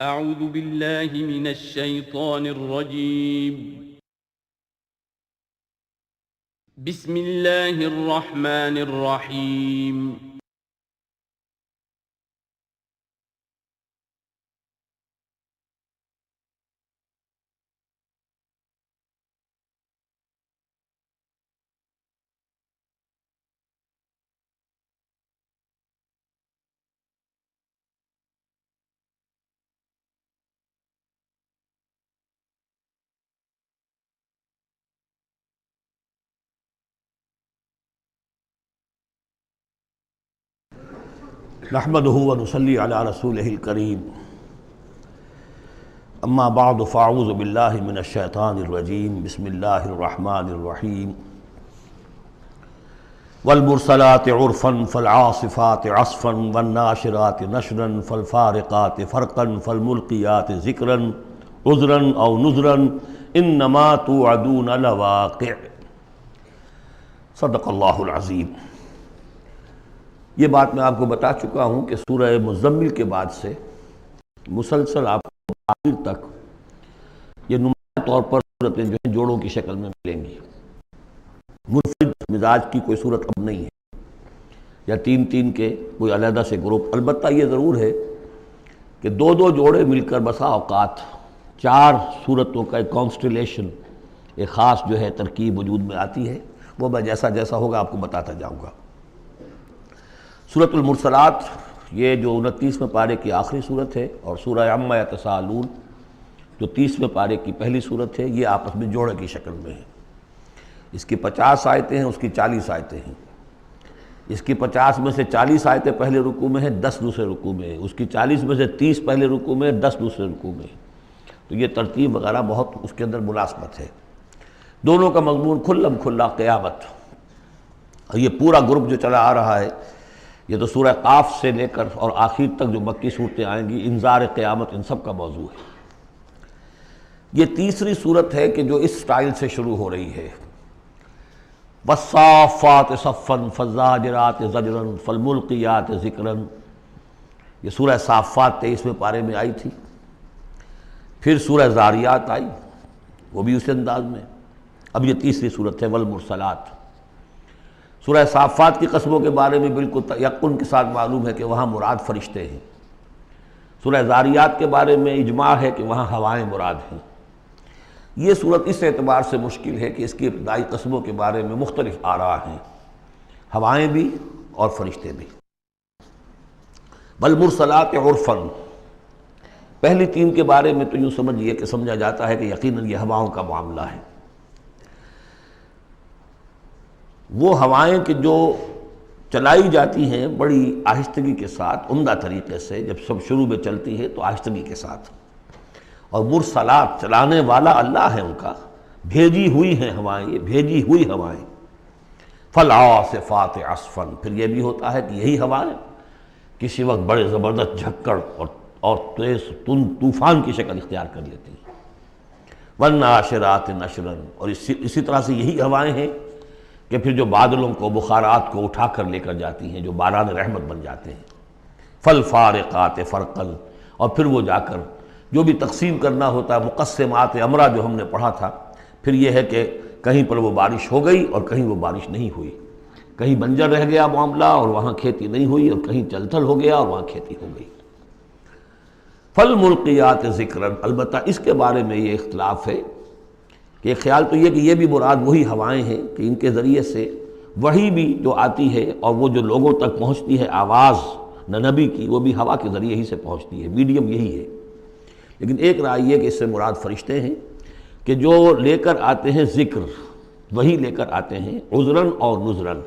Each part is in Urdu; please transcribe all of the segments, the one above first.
اعوذ باللہ من الشیطان الرجیم بسم اللہ الرحمن الرحیم نحمده ونصلي على رسوله الكريم اما بعد فاعوذ بالله من الشيطان الرجيم بسم الله الرحمن الرحيم والمرسلات عرفا فالعاصفات عصفا والناشرات نشرا فالفارقات فرقا فالملقيات ذكرا عذرا او نذرا انما توعدون لواقع صدق اللہ العظیم۔ یہ بات میں آپ کو بتا چکا ہوں کہ سورہ مزمل کے بعد سے مسلسل آپ کو آخر تک یہ نمایاں طور پر صورتیں جو ہیں جوڑوں کی شکل میں ملیں گی۔ منفرد مزاج کی کوئی صورت اب نہیں ہے یا تین تین کے کوئی علیحدہ سے گروپ۔ البتہ یہ ضرور ہے کہ دو دو جوڑے مل کر بسا اوقات چار صورتوں کا ایک کانسٹیلیشن، ایک خاص جو ہے ترکیب وجود میں آتی ہے۔ وہ میں جیسا جیسا ہوگا آپ کو بتاتا جاؤں گا۔ سورۃ المرسلات یہ جو 29ویں پارے کی آخری صورت ہے، اور سورہ عما یتساءلون جو 30ویں پارے کی پہلی صورت ہے، یہ آپس میں جوڑے کی شکل میں ہے۔ اس کی 50 آیتیں ہیں، اس کی 40 آیتیں ہیں۔ اس کی 50 میں سے 40 آیتیں پہلے رکوع میں ہیں، 10 دوسرے رکوع میں ہیں۔ اس کی 40 میں سے 30 پہلے رکوع میں ہیں، 10 دوسرے رکوع میں ہیں۔ تو یہ ترتیب وغیرہ بہت اس کے اندر مناسبت ہے۔ دونوں کا مضمون کھلم کھلا قیامت، اور یہ پورا گروپ جو چلا آ رہا ہے، یہ تو سورہ قاف سے لے کر اور آخر تک جو مکی صورتیں آئیں گی، انذار قیامت ان سب کا موضوع ہے۔ یہ تیسری صورت ہے کہ جو اس سٹائل سے شروع ہو رہی ہے۔ والصافات صفا فالزاجرات زجرا فالملقیات ذکرا، یہ سورہ صافات 23ویں پارے میں آئی تھی۔ پھر سورہ زاریات آئی، وہ بھی اسی انداز میں۔ اب یہ تیسری صورت ہے والمرسلات۔ سورہ صافات کی قسموں کے بارے میں بالکل یقین کے ساتھ معلوم ہے کہ وہاں مراد فرشتے ہیں۔ سورہ زاریات کے بارے میں اجماع ہے کہ وہاں ہوائیں مراد ہیں۔ یہ صورت اس اعتبار سے مشکل ہے کہ اس کی ابتدائی قسموں کے بارے میں مختلف آراء ہیں، ہوائیں بھی اور فرشتے بھی۔ والمرسلات عرفا، پہلی تین کے بارے میں تو یوں سمجھیے کہ سمجھا جاتا ہے کہ یقیناً یہ ہواؤں کا معاملہ ہے۔ وہ ہوائیں کہ جو چلائی جاتی ہیں بڑی آہستگی کے ساتھ، عمدہ طریقے سے، جب سب شروع میں چلتی ہے تو آہستگی کے ساتھ، اور مرسلات چلانے والا اللہ ہے ان کا، بھیجی ہوئی ہیں ہوائیں، یہ بھیجی ہوئی ہوائیں۔ فالعاصفات عصفا، پھر یہ بھی ہوتا ہے کہ یہی ہوائیں کسی وقت بڑے زبردست جھکڑ اور تیز طوفان کی شکل اختیار کر لیتی ہیں۔ والناشرات نشرا، اور اسی طرح سے یہی ہوائیں ہیں کہ پھر جو بادلوں کو، بخارات کو اٹھا کر لے کر جاتی ہیں، جو باران رحمت بن جاتے ہیں۔ فالفارقات فرقا، اور پھر وہ جا کر جو بھی تقسیم کرنا ہوتا ہے، مقسمات امرا جو ہم نے پڑھا تھا، پھر یہ ہے کہ کہیں پر وہ بارش ہو گئی اور کہیں وہ بارش نہیں ہوئی، کہیں بنجر رہ گیا معاملہ اور وہاں کھیتی نہیں ہوئی، اور کہیں چل تھل ہو گیا اور وہاں کھیتی ہو گئی۔ فالملقیات ذکرا، البتہ اس کے بارے میں یہ اختلاف ہے کہ ایک خیال تو یہ کہ یہ بھی مراد وہی ہوائیں ہیں کہ ان کے ذریعے سے وحی بھی جو آتی ہے اور وہ جو لوگوں تک پہنچتی ہے آواز نبی کی، وہ بھی ہوا کے ذریعے ہی سے پہنچتی ہے، میڈیم یہی ہے۔ لیکن ایک رائے یہ کہ اس سے مراد فرشتے ہیں کہ جو لے کر آتے ہیں ذکر، وہی لے کر آتے ہیں عذراً اور نذراً۔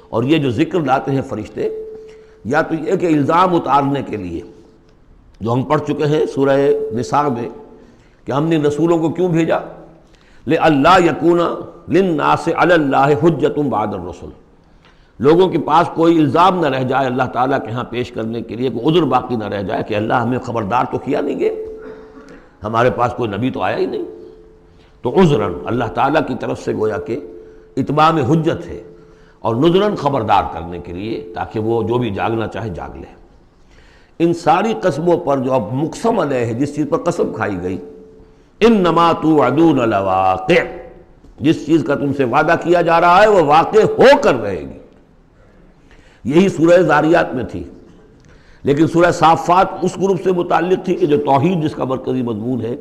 اور یہ جو ذکر لاتے ہیں فرشتے، یا تو یہ کہ الزام اتارنے کے لیے، جو ہم پڑھ چکے ہیں سورہ نساء میں کہ ہم نے رسولوں کو کیوں بھیجا، لِأَلَّا يَكُونَ لِلنَّاسِ عَلَى اللَّهِ حُجَّةٌ بَعْدَ الرُّسُلِ، لوگوں کے پاس کوئی الزام نہ رہ جائے اللہ تعالیٰ کے ہاں پیش کرنے کے لیے، کوئی عذر باقی نہ رہ جائے کہ اللہ ہمیں خبردار تو کیا نہیں گئے، ہمارے پاس کوئی نبی تو آیا ہی نہیں۔ تو عذراً اللہ تعالیٰ کی طرف سے گویا کہ اتمام حجت ہے، اور نذراً خبردار کرنے کے لیے، تاکہ وہ جو بھی جاگنا چاہے جاگ لے۔ ان ساری قسموں پر جو اب مقسم علیہ ہے، جس چیز پر قسم کھائی گئی، انما توعدون لواقع، جس چیز کا تم سے وعدہ کیا جا رہا ہے وہ واقع ہو کر رہے گی۔ یہی سورہ ذاریات میں تھی، لیکن سورہ صافات اس گروپ سے متعلق تھی کہ جو توحید جس کا مرکزی مضمون ہے،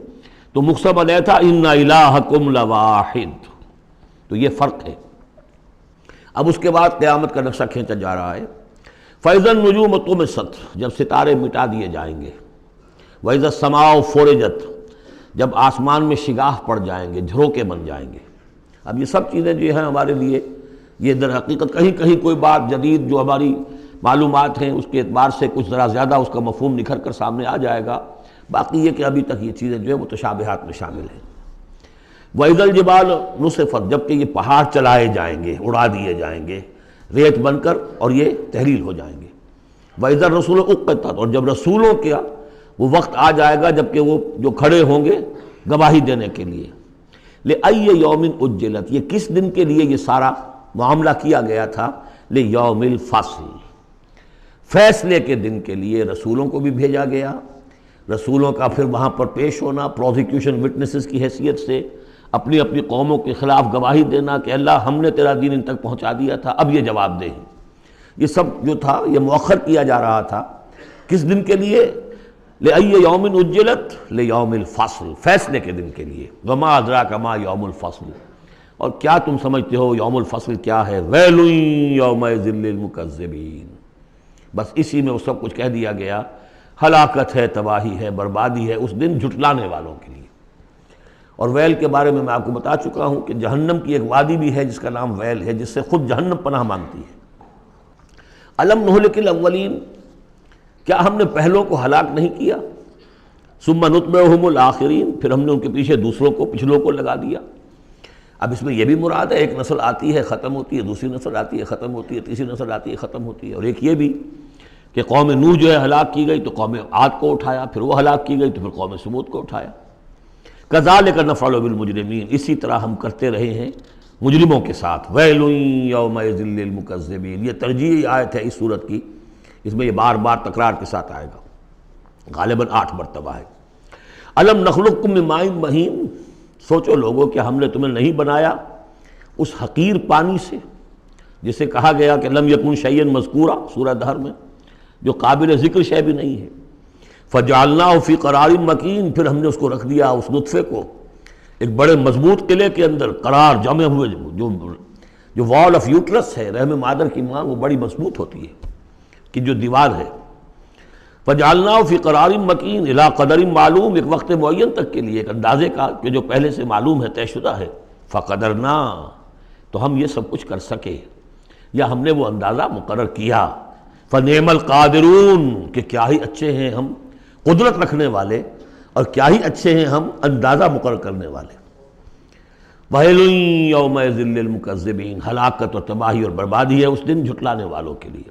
تو مقسم علیہ تھا ان الہکم لواحد۔ تو یہ فرق ہے۔ اب اس کے بعد قیامت کا نقشہ کھینچا جا رہا ہے۔ فَإِذَا النُّجُومُ طُمِسَتْ، جب ستارے مٹا دیے جائیں گے۔ وَإِذَا السَّمَاءُ فُرِجَتْ، جب آسمان میں شگاف پڑ جائیں گے، جھروکے بن جائیں گے۔ اب یہ سب چیزیں جو ہیں ہمارے لیے، یہ در حقیقت کہیں کہیں کوئی بات جدید جو ہماری معلومات ہیں اس کے اعتبار سے کچھ ذرا زیادہ اس کا مفہوم نکھر کر سامنے آ جائے گا، باقی یہ کہ ابھی تک یہ چیزیں جو ہے متشابہات میں شامل ہیں۔ وَإِذَا الْجِبَالُ نُصِفَتْ، جبکہ یہ پہاڑ چلائے جائیں گے، اڑا دیے جائیں گے ریت بن کر، اور یہ تحلیل ہو جائیں گے۔ وَإِذَا الرُّسُلُ أُقِّتَتْ، اور جب رسولوں کا وہ وقت آ جائے گا جبکہ وہ جو کھڑے ہوں گے گواہی دینے کے لیے۔ لِأَيِّ يَوْمٍ أُجِّلَتْ، یہ کس دن کے لیے یہ سارا معاملہ کیا گیا تھا؟ لِيَوْمِ الْفَصْلِ، فیصلے کے دن کے لیے رسولوں کو بھی بھیجا گیا۔ رسولوں کا پھر وہاں پر پیش ہونا، پروزیکیوشن وٹنسز کی حیثیت سے اپنی اپنی قوموں کے خلاف گواہی دینا کہ اللہ ہم نے تیرا دین ان تک پہنچا دیا تھا، اب یہ جواب دیں۔ یہ سب جو تھا یہ مؤخر کیا جا رہا تھا، کس دن کے لیے؟ لِأَيِّ يَوْمٍ أُجِّلَتْ لِيَوْمِ الْفَصْلِ، فیصلے کے دن کے لیے۔ وَمَا أَدْرَاكَ مَا يَوْمُ الْفَصْلِ، اور کیا تم سمجھتے ہو یوم الفصل کیا ہے؟ وَيْلٌ يَوْمَئِذٍ لِّلْمُكَذِّبِينَ، بس اسی میں وہ سب کچھ کہہ دیا گیا۔ ہلاکت ہے، تباہی ہے، بربادی ہے اس دن جھٹلانے والوں کے لیے۔ اور ویل کے بارے میں آپ کو بتا چکا ہوں کہ جہنم کی ایک وادی بھی ہے جس کا نام ویل ہے، جس سے خود جہنم پناہ مانگتی ہے۔ الم نہلک الاولین، کیا ہم نے پہلوں کو ہلاک نہیں کیا؟ ثم نتبعہم الآخرین، پھر ہم نے ان کے پیچھے دوسروں کو، پچھلوں کو لگا دیا۔ اب اس میں یہ بھی مراد ہے ایک نسل آتی ہے ختم ہوتی ہے، دوسری نسل آتی ہے ختم ہوتی ہے، تیسری نسل آتی ہے ختم ہوتی ہے، اور ایک یہ بھی کہ قوم نوح جو ہے ہلاک کی گئی تو قوم عاد کو اٹھایا، پھر وہ ہلاک کی گئی تو پھر قوم سمود کو اٹھایا۔ کذالک نفعل بالمجرمین، اسی طرح ہم کرتے رہے ہیں مجرموں کے ساتھ۔ ویل یومئذ للمکذبین، یہ ترجیحی آیت ہے اس صورت کی، اس میں یہ بار بار تکرار کے ساتھ آئے گا، غالباً 8 مرتبہ ہے۔ الم نخلقکم من ماء مہین، سوچو لوگوں کہ ہم نے تمہیں نہیں بنایا اس حقیر پانی سے جسے کہا گیا کہ لم یکن شیئا مذکورا سورہ دہر میں، جو قابل ذکر شے بھی نہیں ہے۔ فجعلناہ فی قرار مکین، پھر ہم نے اس کو رکھ دیا، اس نطفے کو ایک بڑے مضبوط قلعے کے اندر قرار جمے ہوئے، جو وال آف یوٹرس ہے، رحم مادر کی ماں، وہ بڑی مضبوط ہوتی ہے کہ جو دیوار ہے۔ فجعلناہ فی قرار مکین الی قدر معلوم، ایک وقت معین تک کے لیے، ایک اندازے کا کہ جو پہلے سے معلوم ہے، طے شدہ ہے۔ فقدرنا، تو ہم یہ سب کچھ کر سکے، یا ہم نے وہ اندازہ مقرر کیا۔ فنعم القادرون، کہ کیا ہی اچھے ہیں ہم قدرت رکھنے والے، اور کیا ہی اچھے ہیں ہم اندازہ مقرر کرنے والے۔ وَيْلٌ يَوْمَئِذٍ لِّلْمُكَذِّبِينَ، ہلاکت اور تباہی اور بربادی ہے اس دن جھٹلانے والوں کے لیے۔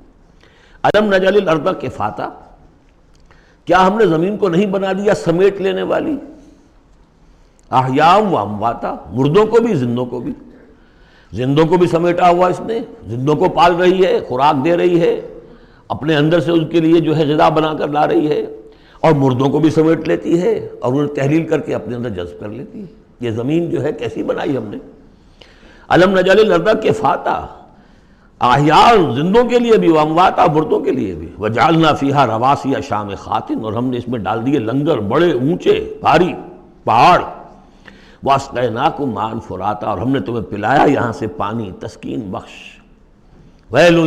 الم نجعل الارض کفاتا، کیا ہم نے زمین کو نہیں بنا دیا سمیٹ لینے والی؟ احیاء و امواتا، مردوں کو بھی زندوں کو بھی، زندوں کو بھی سمیٹا ہوا اس نے، زندوں کو پال رہی ہے، خوراک دے رہی ہے، اپنے اندر سے ان کے لیے جو ہے غذا بنا کر لا رہی ہے، اور مردوں کو بھی سمیٹ لیتی ہے اور انہیں تحلیل کر کے اپنے اندر جذب کر لیتی ہے۔ یہ زمین جو ہے کیسی بنائی ہم نے۔ الم نجعل الارض کفاتا، احیاء زندوں کے لیے بھی، وامواتا مردوں کے لیے بھی، وجعلنا فیہا رواسی شامخات، اور ہم نے اس میں ڈال دیے لنگر بڑے اونچے بھاری پہاڑ۔ واسقیناکم ماء فراتا، اور ہم نے تمہیں پلایا یہاں سے پانی تسکین بخش۔ ویل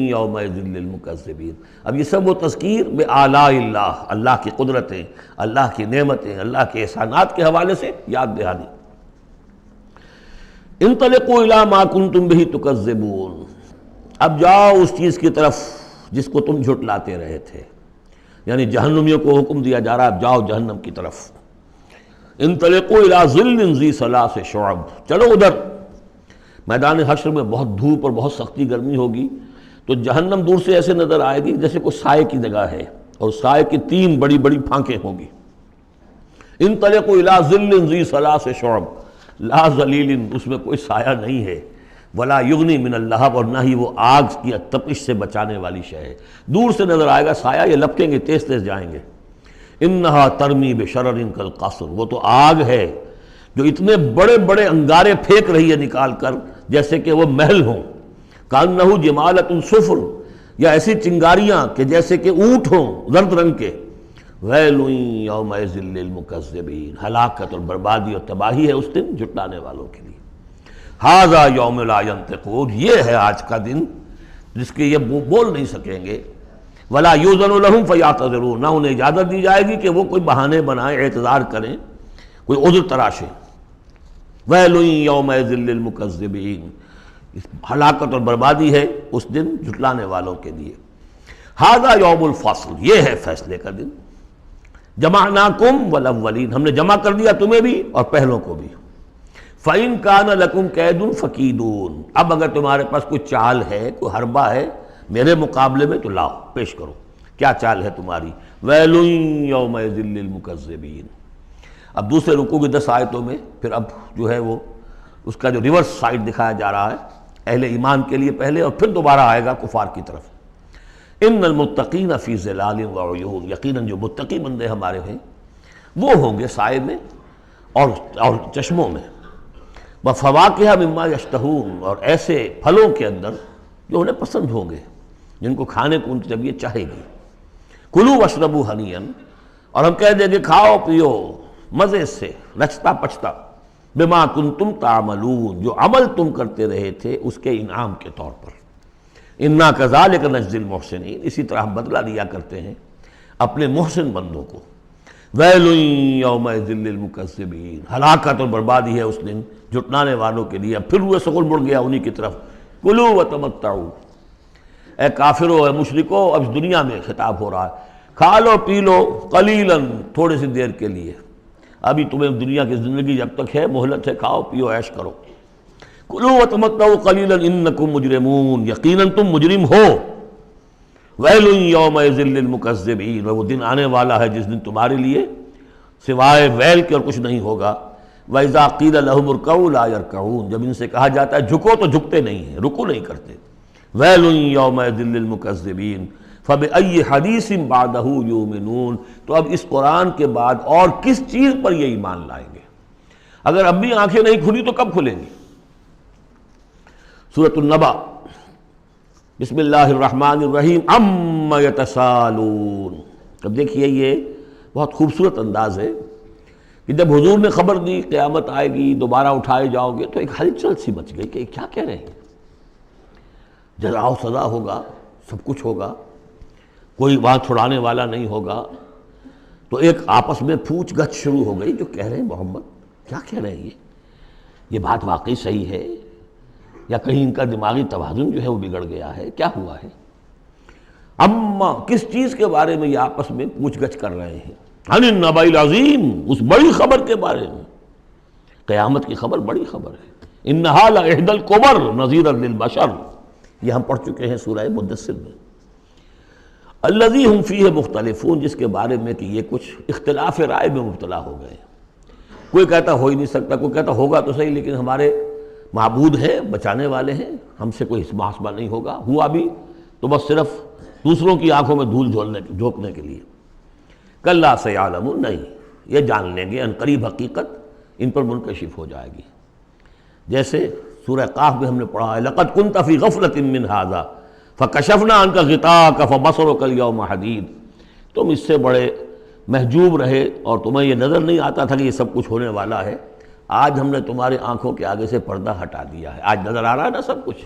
یومئذ للمکذبین، اب یہ سب وہ تذکیر بآلاء اللہ، اللہ کی قدرتیں، اللہ کی نعمتیں، اللہ کے احسانات کے حوالے سے یاد دہانی۔ انطلقوا الی ما کنتم بہ تکذبون، اب جاؤ اس چیز کی طرف جس کو تم جھٹلاتے رہے تھے، یعنی جہنمیوں کو حکم دیا جا رہا ہے اب جاؤ جہنم کی طرف۔ انطلقوا الی ظل ذی ثلاث شعب، چلو ادھر میدان حشر میں بہت دھوپ اور بہت سختی گرمی ہوگی، تو جہنم دور سے ایسے نظر آئے گی جیسے کوئی سائے کی جگہ ہے، اور سائے کی 3 بڑی بڑی پھانکیں ہوں گی۔ انطلقوا الی ظل ذی ثلاث شعب، لا ظلیل، اس میں کوئی سایہ نہیں ہے، ولا یغنی من اللہب، اور نہ ہی وہ آگ کی تپش سے بچانے والی شے ہے۔ دور سے نظر آئے گا سایہ، یہ لپکیں گے، تیز تیز جائیں گے۔ انہا ترمی بشرر کالقصر، وہ تو آگ ہے جو اتنے بڑے بڑے انگارے پھینک رہی ہے نکال کر جیسے کہ وہ محل ہوں۔ کانہ جمالۃ صفر، یا ایسی چنگاریاں کہ جیسے کہ اونٹ ہوں زرد رنگ کے۔ ویل یومئذ للمکذبین، ہلاکت اور بربادی اور تباہی ہے اس دن جھٹلانے والوں کے لیے۔ ھذا یوم لا ینطقون، یہ ہے آج کا دن جس کے یہ بول نہیں سکیں گے۔ ولا یؤذن لہم فیعتذرون، نہ انہیں اجازت دی جائے گی کہ وہ کوئی بہانے بنائیں، اعتذار کریں، کوئی عذر تراشیں۔ ویل یومئذ للمکذبین، ہلاکت اور بربادی ہے اس دن جھٹلانے والوں کے لیے۔ ھذا یوم الفصل، یہ ہے فیصلے کا دن۔ جمعناکم والاولین، ہم نے جمع کر دیا تمہیں بھی اور پہلوں کو بھی۔ فَإِن كَانَ لَكُمْ كَيْدٌ فَكِيدُونِ، اب اگر تمہارے پاس کوئی چال ہے، کوئی حربہ ہے میرے مقابلے میں تو لاؤ، پیش کرو، کیا چال ہے تمہاری؟ وَيْلٌ يَوْمَئِذٍ لِّلْمُكَذِّبِينَ۔ اب دوسرے رکوع کی 10 آیتوں میں پھر اب جو ہے وہ اس کا جو ریورس سائڈ دکھایا جا رہا ہے اہل ایمان کے لیے پہلے، اور پھر دوبارہ آئے گا کفار کی طرف۔ ان المتقین فی ظلال وعیون، یقیناً جو متقی بندے ہمارے ہیں وہ ہوں گے سائے میں اور چشموں میں۔ وفواکہ مما یشتہون، اور ایسے پھلوں کے اندر جو انہیں پسند ہوں گے، جن کو کھانے کو ان کی طبیعت چاہے گی۔ کلوا واشربوا ہنیئا، اور ہم کہہ دیں گے کھاؤ پیو مزے سے، رچتا پچتا، بما کنتم تعملون، جو عمل تم کرتے رہے تھے اس کے انعام کے طور پر۔ انا کذالک نجزی المحسنین، اسی طرح ہم بدلہ دیا کرتے ہیں اپنے محسن بندوں کو۔ ویل یومئذ للمکذبین، ہلاکت اور بربادی ہے اس دن جھٹلانے والوں کے لیے۔ اب پھر روئے سغل مڑ گیا انہی کی طرف۔ کلوا وتمتعوا، اے کافرو اے مشرکو، اب اس دنیا میں خطاب ہو رہا ہے، کھا لو پی لو قلیلاً، تھوڑے سی دیر کے لیے، ابھی تمہیں دنیا کی زندگی جب تک ہے مہلت ہے، کھاؤ پیو عیش کرو۔ کلوا وتمتعوا قلیلا انکم مجرمون، یقیناً تم مجرم ہو۔ ویل یومئذ للمکذبین، وہ دن آنے والا ہے جس دن تمہارے لیے سوائے ویل کے اور کچھ نہیں ہوگا۔ وَإِذَا قِيلَ لَهُمُ ارْكَعُوا لَا يَرْكَعُونَ، جب ان سے کہا جاتا ہے جھکو تو جھکتے نہیں ہیں، رکو نہیں کرتے۔ ویل یومئذ للمکذبین فَبِأَيِّ حَدِيثٍ بَعْدَهُ يُؤْمِنُونَ، تو اب اس قرآن کے بعد اور کس چیز پر یہ ایمان لائیں گے؟ اگر اب بھی آنکھیں نہیں کھلی تو کب کھلیں گی؟ سورۃ النبأ، بسم اللہ الرحمن الرحیم، عَمَّ يَتَسَاءَلُونَ۔ اب دیکھیے یہ بہت خوبصورت انداز ہے کہ جب حضور نے خبر دی قیامت آئے گی، دوبارہ اٹھائے جاؤ گے، تو ایک ہلچل سی مچ گئی کہ کیا کہہ رہے ہیں، جزا و سزا ہوگا، سب کچھ ہوگا، کوئی وہاں چھڑانے والا نہیں ہوگا۔ تو ایک آپس میں پوچھ گچھ شروع ہو گئی، جو کہہ رہے ہیں محمد کیا کہہ رہے ہیں، یہ بات واقعی صحیح ہے یا کہیں ان کا دماغی توازن جو ہے وہ بگڑ گیا ہے، کیا ہوا ہے؟ اما، کس چیز کے بارے میں یہ آپس میں پوچھ گچھ کر رہے ہیں؟ عن النبأ العظیم، اس بڑی خبر کے بارے میں، قیامت کی خبر بڑی خبر ہے۔ انہا لإحدی الکبر نذیرا للبشر، یہ ہم پڑھ چکے ہیں سورہ مدثر میں۔ الذی ہم فیہ مختلفون، جس کے بارے میں کہ یہ کچھ اختلاف رائے میں مبتلا ہو گئے، کوئی کہتا ہو ہی نہیں سکتا، کوئی کہتا ہوگا تو صحیح لیکن ہمارے معبود ہیں، بچانے والے ہیں، ہم سے کوئی محاسبہ نہیں ہوگا، ہوا بھی تو بس صرف دوسروں کی آنکھوں میں دھول جھونکنے کے لیے۔ کلا سیعلمون، نہیں، یہ جان لیں گے ان قریب حقیقت ان پر منکشف ہو جائے گی۔ جیسے سورہ قاف میں ہم نے پڑھا ہے، لقد كنت في غفلة من هذا فكشفنا عنك غطاءك فبصرك اليوم حديد، تم اس سے بڑے محجوب رہے اور تمہیں یہ نظر نہیں آتا تھا کہ یہ سب کچھ ہونے والا ہے، آج ہم نے تمہاری آنکھوں کے آگے سے پردہ ہٹا دیا ہے، آج نظر آ رہا ہے نا سب کچھ۔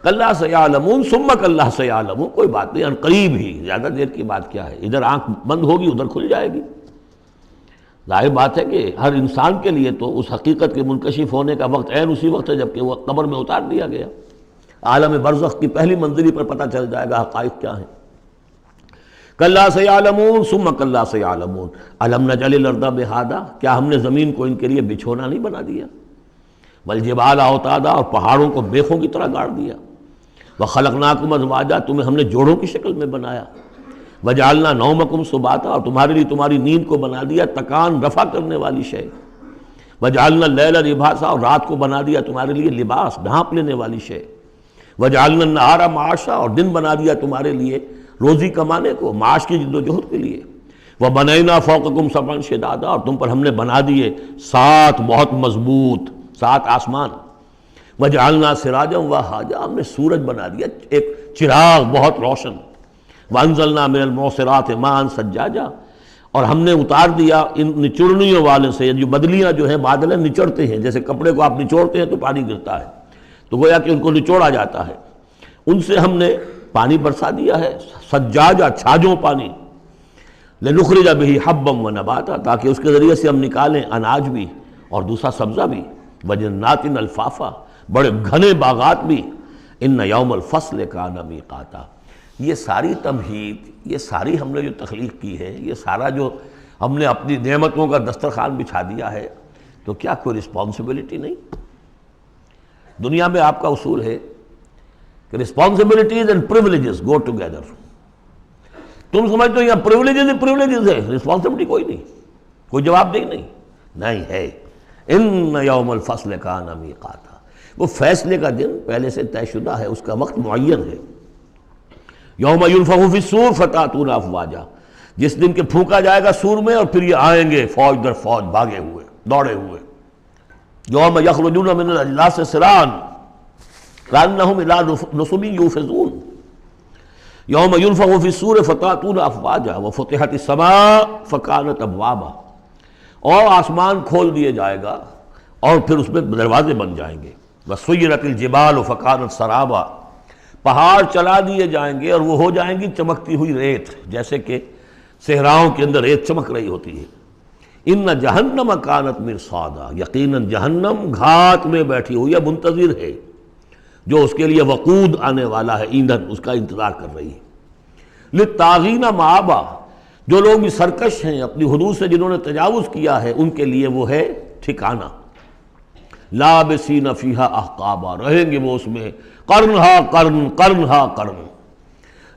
کلا سیعلمون ثم کلا سیعلمون، کوئی بات نہیں، ان قریب ہی، زیادہ دیر کی بات کیا ہے، ادھر آنکھ بند ہوگی ادھر کھل جائے گی۔ ظاہر بات ہے کہ ہر انسان کے لیے تو اس حقیقت کے منکشف ہونے کا وقت عین اسی وقت ہے جب کہ وہ قبر میں اتار دیا گیا، عالم برزخ کی پہلی منزلی پر پتہ چل جائے گا حقائق کیا ہیں۔ کلا سیعلمون ثم کلا سیعلمون الم نجعل الارض مہادا، کیا ہم نے زمین کو ان کے لیے بچھونا نہیں بنا دیا، والجبال اوتادا، اور پہاڑوں کو بیخوں کی طرح گاڑ دیا، وخلقناکم ازواجا، تمہیں ہم نے جوڑوں کی شکل میں بنایا، وجعلنا نومکم سباتا، اور تمہارے لیے تمہاری نیند کو بنا دیا تکان رفع کرنے والی شے، وجعلنا اللیل لباسا، اور رات کو بنا دیا تمہارے لیے لباس، ڈھانپ لینے والی شے، وجعلنا النہار معاشا، اور دن بنا دیا تمہارے لیے روزی کمانے کو، معاش کی جد و جہد کے لیے، وبنینا فوقکم سبعا شدادا، اور تم پر ہم نے بنا دیے 7 بہت مضبوط 7 آسمان، وجعلنا سراجا وہاجا، ہم نے سورج بنا دیا ایک چراغ بہت روشن، وانزلنا من المعصرات ماء ثجاجا، اور ہم نے اتار دیا ان نچوڑنیوں والے سے، جو بدلیاں جو ہیں بادل نچوڑتے ہیں، جیسے کپڑے کو آپ نچوڑتے ہیں تو پانی گرتا ہے، تو گویا کہ ان کو نچوڑا جاتا ہے، ان سے ہم نے پانی برسا دیا ہے، سجاجا چھاجوں پانی، لنخرج به حبا ونباتا، تاکہ اس کے ذریعے سے ہم نکالیں اناج بھی اور دوسرا سبزہ بھی، وجنات الفافا، بڑے گھنے باغات بھی، ان یوم الفصل کان میقاتا۔ یہ ساری تمہید، یہ ساری ہم نے جو تخلیق کی ہے، یہ سارا جو ہم نے اپنی نعمتوں کا دسترخوان بچھا دیا ہے، تو کیا کوئی رسپانسبلٹی نہیں؟ دنیا میں آپ کا اصول ہے کہ responsibilities and privileges go together. تم سمجھتے ہو یہاں پریولیجز ہے، رسپانسبلٹی کوئی نہیں، کوئی جواب دہی نہیں ہے۔ ان یوم الفصل کان میقاتا، وہ فیصلے کا دن پہلے سے طے شدہ ہے، اس کا وقت معین ہے۔ یوم ینفخ فی الصور فتأتون افواجا، جس دن کہ پھونکا جائے گا سور میں، اور پھر یہ آئیں گے فوج در فوج، بھاگے ہوئے دوڑے ہوئے۔ یوم یخرجون من الاجلاس سرعا کأنہم الی نصب یوفضون، یوم ینفخ فی الصور فتأتون افواجا وفتحت السماء فکانت ابوابا، اور آسمان کھول دیے جائے گا اور پھر اس میں دروازے بن جائیں گے، وسیرت الجبال فکانت سرابا، پہاڑ چلا دیے جائیں گے اور وہ ہو جائیں گی چمکتی ہوئی ریت، جیسے کہ صحراؤں کے اندر ریت چمک رہی ہوتی ہے۔ ان جہنم کانت مرصادا، یقیناً جہنم گھات میں بیٹھی ہوئی ہے، منتظر ہے، جو اس کے لیے وقود آنے والا ہے، ایندھن، اس کا انتظار کر رہی ہے۔ للطاغین مآبا، جو لوگ بھی سرکش ہیں، اپنی حدود سے جنہوں نے تجاوز کیا ہے، ان کے لیے وہ ہے ٹھکانہ۔ لابسین فیہا احقابا، رہیں گے وہ اس میں قرنہا قرن قرنہا قرن،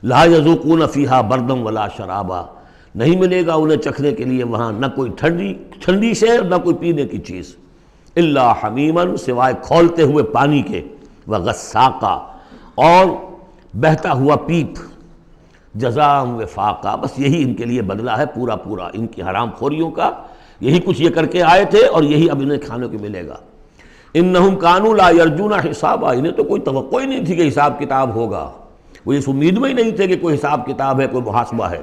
لا یذوقون فیہا بردا ولا شرابا، نہیں ملے گا انہیں چکھنے کے لیے وہاں نہ کوئی ٹھنڈی شے نہ کوئی پینے کی چیز، الا حمیما، سوائے کھولتے ہوئے پانی کے، وغساقا، اور بہتا ہوا پیپ، جزاء وفاقا، بس یہی ان کے لیے بدلہ ہے پورا پورا ان کی حرام خوریوں کا، یہی کچھ یہ کر کے آئے تھے اور یہی اب انہیں کھانے کو ملے گا۔ انہم کانوا لا یرجون حسابا، انہیں تو کوئی توقع ہی نہیں تھی کہ حساب کتاب ہوگا، وہ اس امید میں ہی نہیں تھے کہ کوئی حساب کتاب ہے، کوئی محاسبہ ہے۔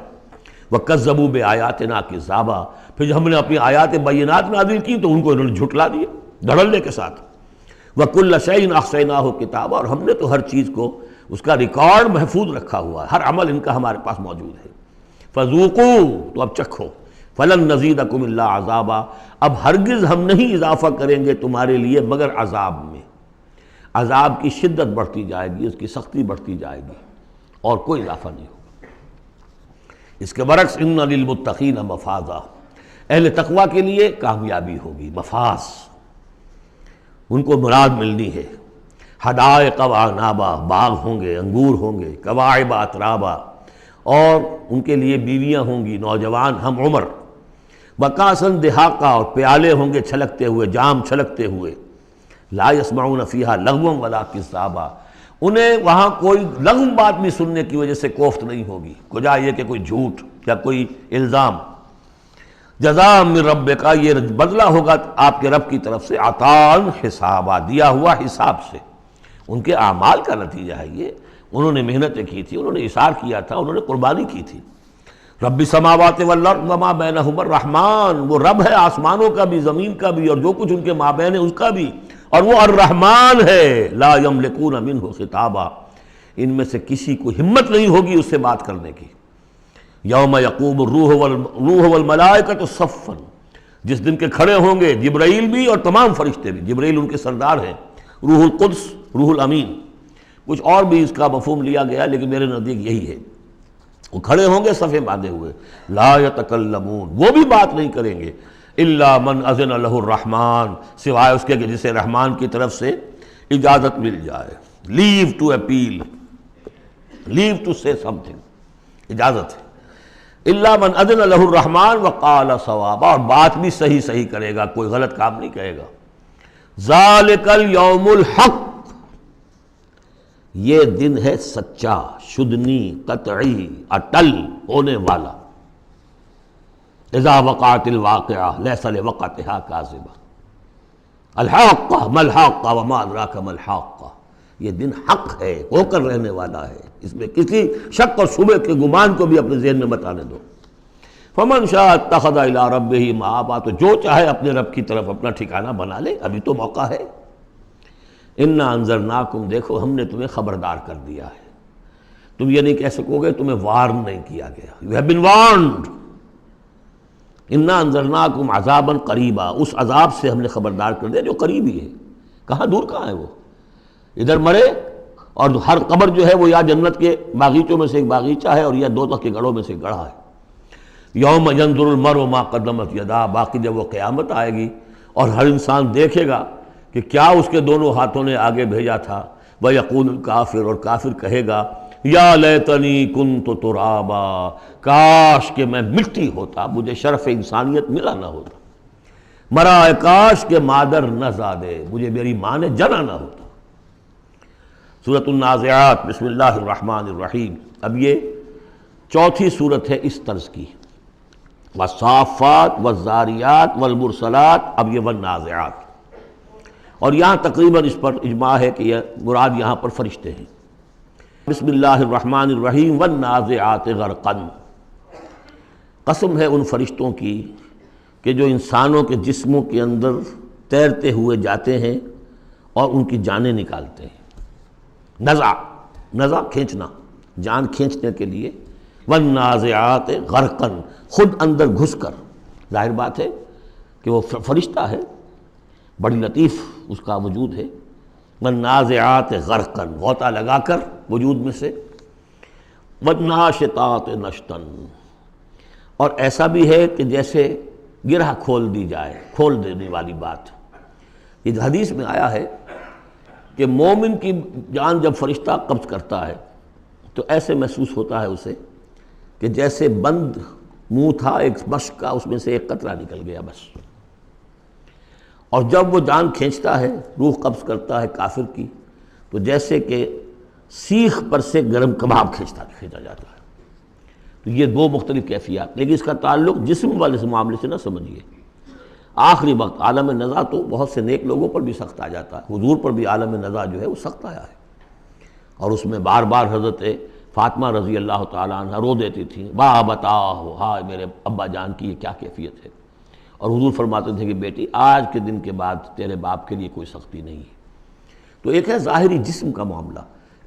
وکذبوا بآیاتنا کذابا، پھر جب ہم نے اپنی آیات بینات نازل کی تو ان کو انہوں نے جھٹلا دیا دھڑلے کے ساتھ۔ وکل شیء احصیناہ کتابا، اور ہم نے تو ہر چیز کو اس کا ریکارڈ محفوظ رکھا ہوا ہے، ہر عمل ان کا ہمارے پاس موجود ہے۔ فذوقوا، تو اب چکھو، فلن نزیدکم الا عذابا، اب ہرگز ہم نہیں اضافہ کریں گے تمہارے لیے مگر عذاب میں، عذاب کی شدت بڑھتی جائے گی، اس کی سختی بڑھتی جائے گی، اور کوئی اضافہ نہیں ہوگا۔ اس کے برعکس ان للمتقین مفازا، اہل تقوی کے لیے کامیابی ہوگی، مفاز، ان کو مراد ملنی ہے۔ حدائق وعنابا، باغ ہوں گے، انگور ہوں گے، کواعب اترابا، اور ان کے لیے بیویاں ہوں گی نوجوان ہم عمر، وکاسن دہاقا، اور پیالے ہوں گے چھلکتے ہوئے، جام چھلکتے ہوئے، لا یسمعون فیہا لغوا ولا کذابا، انہیں وہاں کوئی لغو بات بھی سننے کی وجہ سے کوفت نہیں ہوگی، وجہ یہ کہ کوئی جھوٹ یا کوئی الزام۔ جزاء من ربک، یہ بدلہ ہوگا آپ کے رب کی طرف سے، عطاء حسابا، دیا ہوا حساب سے، ان کے اعمال کا نتیجہ ہے یہ، انہوں نے محنتیں کی تھی، انہوں نے اثار کیا تھا، انہوں نے قربانی کی تھی۔ رب السماوات والارض وما بینہما الرحمن، وہ رب ہے آسمانوں کا بھی زمین کا بھی اور جو کچھ ان کے مابین ہے اس کا بھی، اور وہ الرحمن ہے، لا یملکون منہ خطابا، ان میں سے کسی کو ہمت نہیں ہوگی اس سے بات کرنے کی۔ یوم یقوم الروح والملائکۃ صفا، جس دن کے کھڑے ہوں گے جبرائیل بھی اور تمام فرشتے بھی، جبرائیل ان کے سردار ہیں، روح القدس، روح الامین، کچھ اور بھی اس کا مفہوم لیا گیا لیکن میرے نزدیک یہی ہے، وہ کھڑے ہوں گے صفے باندھے ہوئے، لا یتکلمون، وہ بھی بات نہیں کریں گے، الا من اذن لہ الرحمن، سوائے اس کے کہ جسے رحمان کی طرف سے اجازت مل جائے، لیو ٹو اپیل، لیو ٹو سے سم تھنگ، اجازت ہے۔ الا من اذن له الرحمن وقال صوابا، اور بات بھی صحیح صحیح کرے گا، کوئی غلط کام نہیں کہے گا. ذالک الیوم الحق، یہ دن ہے سچا، شدنی، قطعی، اٹل ہونے والا. اذا وقعت الواقعہ لیس لوقعتها کاذبہ. الحاقہ ما الحاقہ وما ادراک ما الحاقہ، یہ دن حق ہے، ہو کر رہنے والا ہے، اس میں کسی شک اور شبہ کے گمان کو بھی اپنے ذہن میں مت آنے دو. فمن شاء اتخذ الی ربہ مآبا، تو جو چاہے اپنے رب کی طرف اپنا ٹھکانہ بنا لے، ابھی تو موقع ہے. انا انذرناکم، دیکھو ہم نے تمہیں خبردار کر دیا ہے. تم یہ نہیں کہہ سکو گے تمہیں وارن نہیں کیا گیا. You have been وارنڈ. انا انذرناکم عذابا قریبا، اس عذاب سے ہم نے خبردار کر دیا جو قریب ہی ہے. کہاں دور کہاں ہے وہ، ادھر مرے اور ہر قبر جو ہے وہ یا جنت کے باغیچوں میں سے ایک باغیچہ ہے اور یا دوزخ کے گڑھوں میں سے ایک گڑھا ہے. یوم ینظر المرء ما قدمت یداہ، باقی جب وہ قیامت آئے گی اور ہر انسان دیکھے گا کہ کیا اس کے دونوں ہاتھوں نے آگے بھیجا تھا. وَيَقُولُ الْكَافِرُ، اور کافر کہے گا یا لیتنی کنت ترابا، کاش کہ میں مٹی ہوتا، مجھے شرف انسانیت ملا نہ ہوتا. مرا کاش کہ مادر نہ زادے، مجھے میری ماں نے جنا نہ ہوتا. سورۃ النازعات، بسم اللہ الرحمن الرحیم. اب یہ چوتھی صورت ہے اس طرز کی. والصافات والزاریات والمرسلات، اب یہ والنازعات. اور یہاں تقریباً اس پر اجماع ہے کہ یہ مراد یہاں پر فرشتے ہیں. بسم اللہ الرحمن الرحیم. والنازعات غرقا، قسم ہے ان فرشتوں کی کہ جو انسانوں کے جسموں کے اندر تیرتے ہوئے جاتے ہیں اور ان کی جانیں نکالتے ہیں. نزع کھینچنا، جان کھینچنے کے لیے. والنازعات غرقا، خود اندر گھس کر. ظاہر بات ہے کہ وہ فرشتہ ہے، بڑی لطیف اس کا وجود ہے. والنازعات غرقا، غوطہ لگا کر وجود میں سے. والناشطات نشطا، اور ایسا بھی ہے کہ جیسے گرہ کھول دی جائے، کھول دینے والی بات. یہ حدیث میں آیا ہے کہ مومن کی جان جب فرشتہ قبض کرتا ہے تو ایسے محسوس ہوتا ہے اسے کہ جیسے بند منہ تھا ایک مشک کا، اس میں سے ایک قطرہ نکل گیا بس. اور جب وہ جان کھینچتا ہے، روح قبض کرتا ہے کافر کی، تو جیسے کہ سیخ پر سے گرم کباب کھینچا جاتا ہے. تو یہ دو مختلف کیفیات، لیکن اس کا تعلق جسم والے معاملے سے نہ سمجھیے. آخری وقت عالم نزع تو بہت سے نیک لوگوں پر بھی سخت آ جاتا ہے. حضور پر بھی عالم نزع جو ہے وہ سخت آیا ہے، اور اس میں بار بار حضرت فاطمہ رضی اللہ تعالیٰ عنہ رو دیتی تھیں، واہ بتاؤ، ہائے میرے ابا جان کی یہ کیا کیفیت ہے. اور حضور فرماتے تھے کہ بیٹی آج کے دن کے بعد تیرے باپ کے لیے کوئی سختی نہیں ہے. تو ایک ہے ظاہری جسم کا معاملہ،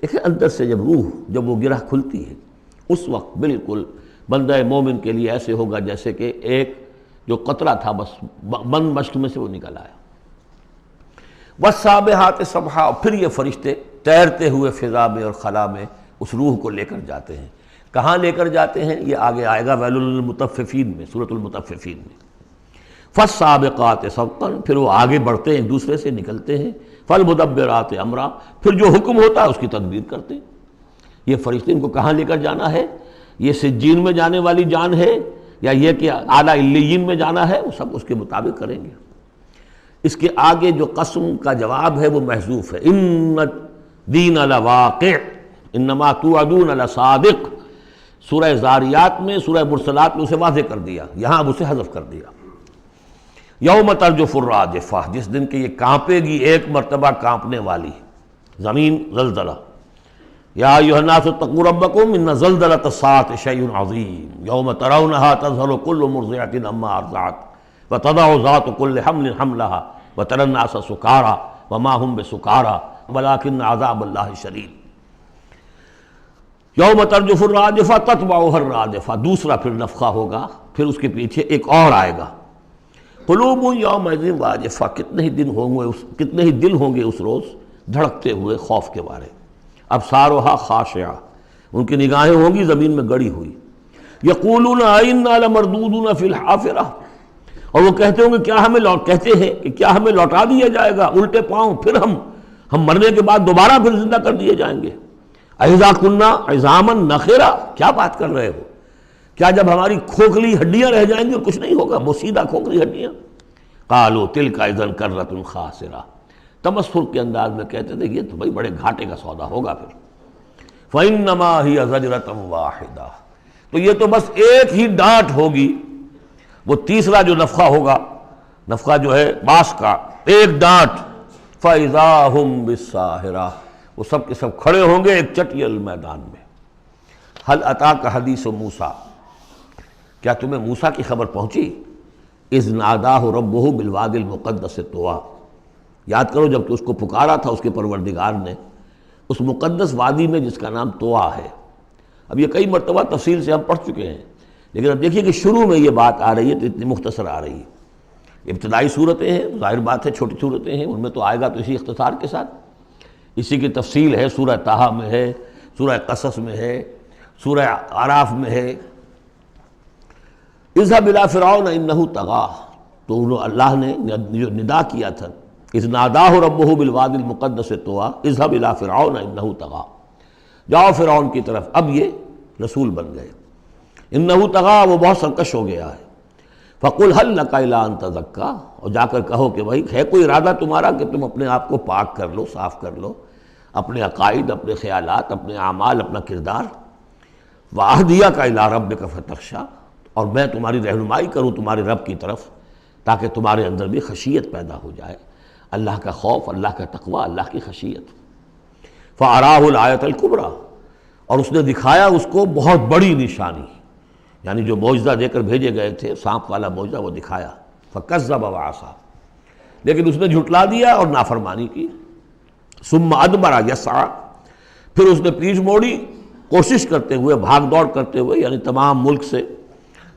ایک ہے اندر سے جب روح، جب وہ گرہ کھلتی ہے، اس وقت بالکل بندہ مومن کے لیے ایسے ہوگا جیسے کہ ایک جو قطرہ تھا بس بند مشک میں سے وہ نکل آیا. والسابحات سبحا، پھر یہ فرشتے تیرتے ہوئے فضا میں اور خلا میں اس روح کو لے کر جاتے ہیں. کہاں لے کر جاتے ہیں یہ آگے آئے گا ویل للمطففین میں، سورۃ المطففین میں. فالسابقات سبقا، پھر وہ آگے بڑھتے ہیں، ایک دوسرے سے نکلتے ہیں. فالمدبرات امرا، پھر جو حکم ہوتا ہے اس کی تدبیر کرتے ہیں. یہ فرشتے ان کو کہاں لے کر جانا ہے، یہ سجین میں جانے والی جان ہے یا یہ کہ اعلیٰ علیین میں جانا ہے، وہ سب اس کے مطابق کریں گے. اس کے آگے جو قسم کا جواب ہے وہ محذوف ہے. ان الدین لواقع انما توعدون لصادق. سورہ زاریات میں، سورہ مرسلات میں اسے واضح کر دیا، یہاں اب اسے حذف کر دیا. یوم ترجف الراجفہ، جس دن کہ یہ کانپے گی ایک مرتبہ کانپنے والی زمین، زلزلہ. یا ایھا الناس اتقوا ربکم ان زلزلۃ الساعۃ شیء عظیم یوم ترونها تذہل کل مرضعۃ عما ارضعت وتضع ذات کل حمل حملها وتری الناس سکارى وما هم بسکارى ولکن عذاب اللہ شدید. یوم ترجف الراجفہ تتبعها الرادفہ، دوسرا پھر نفخہ ہوگا، پھر اس کے پیچھے ایک اور آئے گا. قلوب یومئذ واجفہ، کتنے ہی دل ہوں گے اس روز دھڑکتے ہوئے خوف کے بارے. ابصارها خاشعہ، ان کی نگاہیں ہوں گی زمین میں گڑی ہوئی. یقولون ائنا لمردودون فی الحافرہ، اور وہ کہتے ہوں گے کیا ہمیں لوٹا دیا جائے گا الٹے پاؤں، پھر ہم مرنے کے بعد دوبارہ پھر زندہ کر دیے جائیں گے. اذا کنا عظاما نخرہ، کیا بات کر رہے ہو، کیا جب ہماری کھوکھلی ہڈیاں رہ جائیں گی اور کچھ نہیں ہوگا؟ بوسیدہ کھوکھلی ہڈیاں. قالوا تلک اذا کرۃ خاسرہ، تمسخر کے انداز میں کہتے تھے یہ تو بھائی بڑے گھاٹے کا سودا ہوگا پھر. فإنما ہی زجرۃ واحدہ، تو یہ تو بس ایک ہی ڈانٹ ہوگی. وہ تیسرا جو نفخہ ہوگا، نفخہ جو ہے باس کا، ایک ڈانٹ. فإذا ہم بالساہرہ، وہ سب کے سب کھڑے ہوں گے ایک چٹیل میدان میں. هل اتاک حدیث موسیٰ، کیا تمہیں موسیٰ کی خبر پہنچی؟ اذ ناداہ ربہ بالوادی المقدس طویٰ، یاد کرو جب کہ اس کو پکارا تھا اس کے پروردگار نے اس مقدس وادی میں جس کا نام طویٰ ہے. اب یہ کئی مرتبہ تفصیل سے ہم پڑھ چکے ہیں، لیکن اب دیکھیے کہ شروع میں یہ بات آ رہی ہے تو اتنی مختصر آ رہی ہے. ابتدائی صورتیں ہیں، ظاہر بات ہے چھوٹی صورتیں ہیں، ان میں تو آئے گا تو اسی اختصار کے ساتھ. اسی کی تفصیل ہے سورہ طٰہٰ میں ہے، سورہ قصص میں ہے، سورہ اعراف میں ہے. اذهب الى فرعون انه طغى، تو اللہ نے جو ندا کیا تھا اذ ناداہ ربہ بالوادی المقدس طویٰ اذهب الى فرعون انه طغى، جاؤ فرعون کی طرف. اب یہ رسول بن گئے. انه طغى، وہ بہت سرکش ہو گیا ہے. فقل هل لك الى ان تزكى، اور جا کر کہو کہ بھائی ہے کوئی ارادہ تمہارا کہ تم اپنے آپ کو پاک کر لو، صاف کر لو، اپنے عقائد، اپنے خیالات، اپنے اعمال، اپنا کردار. وَأَهْدِيَكَ إِلَىٰ رَبِّكَ فَتَخْشَىٰ، اور میں تمہاری رہنمائی کروں تمہارے رب کی طرف تاکہ تمہارے اندر بھی خشیت پیدا ہو جائے، اللہ کا خوف، اللہ کا تقوی، اللہ کی خشیت. فَأَرَاهُ الْآيَةَ الْكُبْرىٰ، اور اس نے دکھایا اس کو بہت بڑی نشانی، یعنی جو معجزہ دے کر بھیجے گئے تھے سانپ والا معجزہ وہ دکھایا. فَكَذَّبَ وَعَصَىٰ، لیکن اس نے جھٹلا دیا اور نافرمانی کی. ثُمَّ أَدْبَرَ يَسْعَىٰ، پھر اس نے پیٹھ موڑی کوشش کرتے ہوئے، بھاگ دوڑ کرتے ہوئے، یعنی تمام ملک سے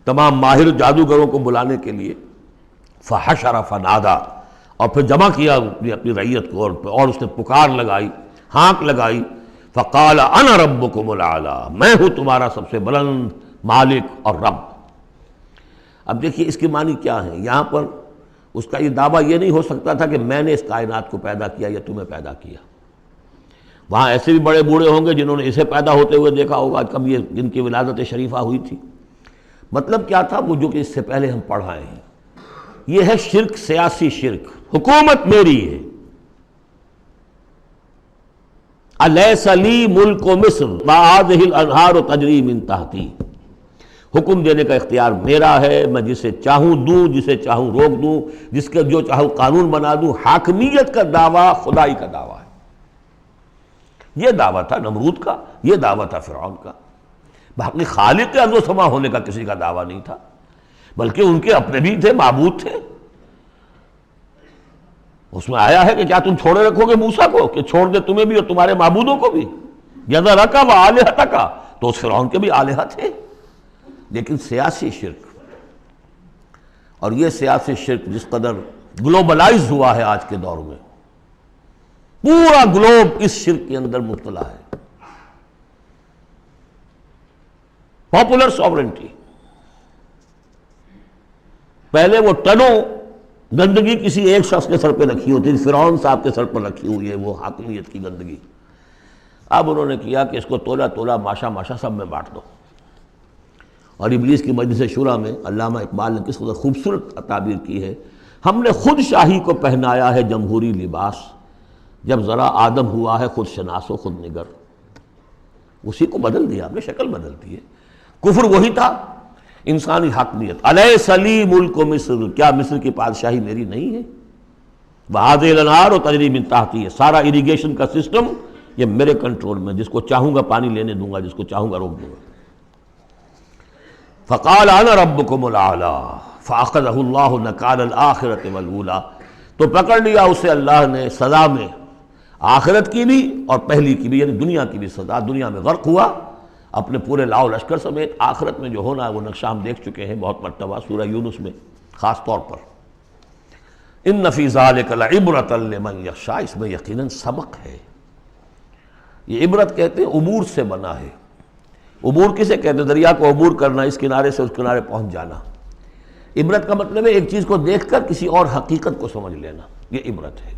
تمام ماہر جادوگروں کو بلانے کے لیے. فحشر فنادى، اور پھر جمع کیا اپنی رعیت کو، اور اس نے پکار لگائی، ہانک لگائی. فقال انا ربکم الاعلیٰ، میں ہوں تمہارا سب سے بلند مالک اور رب. اب دیکھیے اس کی معنی کیا ہے. یہاں پر اس کا یہ دعویٰ یہ نہیں ہو سکتا تھا کہ میں نے اس کائنات کو پیدا کیا یا تمہیں پیدا کیا. وہاں ایسے بھی بڑے بوڑھے ہوں گے جنہوں نے اسے پیدا ہوتے ہوئے دیکھا ہوگا، کب یہ جن کی ولادت شریفہ ہوئی تھی. مطلب کیا تھا وہ جو کہ اس سے پہلے ہم پڑھ آئے ہیں. یہ ہے شرک، سیاسی شرک. حکومت میری ہے. الیس لی ملک مصر وہذہ الانہار تجری من تحتی، حکم دینے کا اختیار میرا ہے، میں جسے چاہوں دوں، جسے چاہوں روک دوں، جس کا جو چاہوں قانون بنا دوں. حاکمیت کا دعویٰ خدائی کا دعویٰ ہے. یہ دعویٰ تھا نمرود کا، یہ دعویٰ تھا فرعون کا. باقی خالق ارض و سما ہونے کا کسی کا دعویٰ نہیں تھا، بلکہ ان کے اپنے بھی تھے، معبود تھے. اس میں آیا ہے کہ کیا تم چھوڑے رکھو گے موسیٰ کو کہ چھوڑ دے تمہیں بھی اور تمہارے معبودوں کو بھی؟ یذرک و آلہتک، تو اس فرعون کے بھی آلہہ تھے. لیکن سیاسی شرک، اور یہ سیاسی شرک جس قدر گلوبلائز ہوا ہے آج کے دور میں، پورا گلوب اس شرک کے اندر مبتلا ہے. پاپولر سوورنٹی، پہلے وہ ٹنوں گندگی کسی ایک شخص کے سر پہ رکھی ہوتی تھی، فرعون صاحب کے سر پر رکھی ہوئی ہے وہ حاکمیت کی گندگی. اب انہوں نے کیا کہ اس کو تولا تولا ماشا ماشا سب میں بانٹ دو. اور ابلیس کی مجلس شورا میں علامہ اقبال نے کس قدر خوبصورت تعبیر کی ہے، ہم نے خود شاہی کو پہنایا ہے جمہوری لباس، جب ذرا آدم ہوا ہے خود شناس و خود نگر. اسی کو بدل دیا، ہم نے شکل بدل دی ہے. کفر وہی تھا، انسانی حاکمیت. الیس لی ملک مصر، کیا مصر کی بادشاہی میری نہیں ہے؟ وہذہ الانہار تجری من تحتی، ہے سارا اریگیشن کا سسٹم یہ میرے کنٹرول میں، جس کو چاہوں گا پانی لینے دوں گا، جس کو چاہوں گا روک دوں گا. فقال انا ربکم الاعلیٰ فاخذہ اللہ نکال الآخرۃ والاولیٰ، تو پکڑ لیا اسے اللہ نے سزا میں، آخرت کی بھی اور پہلی کی بھی، یعنی دنیا کی بھی سزا. دنیا میں غرق ہوا اپنے پورے لاؤ لشکر سمیت. آخرت میں جو ہونا ہے وہ نقشہ ہم دیکھ چکے ہیں بہت مرتبہ سورہ یونس میں خاص طور پر. ان فی ذلک لعبرۃ لمن یخشی، اس میں یقیناً سبق ہے. یہ عبرت کہتے ہیں عبور سے بنا ہے. عبور کسے کہتے ہیں؟ دریا کو عبور کرنا، اس کنارے سے اس کنارے پہنچ جانا. عبرت کا مطلب ہے ایک چیز کو دیکھ کر کسی اور حقیقت کو سمجھ لینا، یہ عبرت ہے.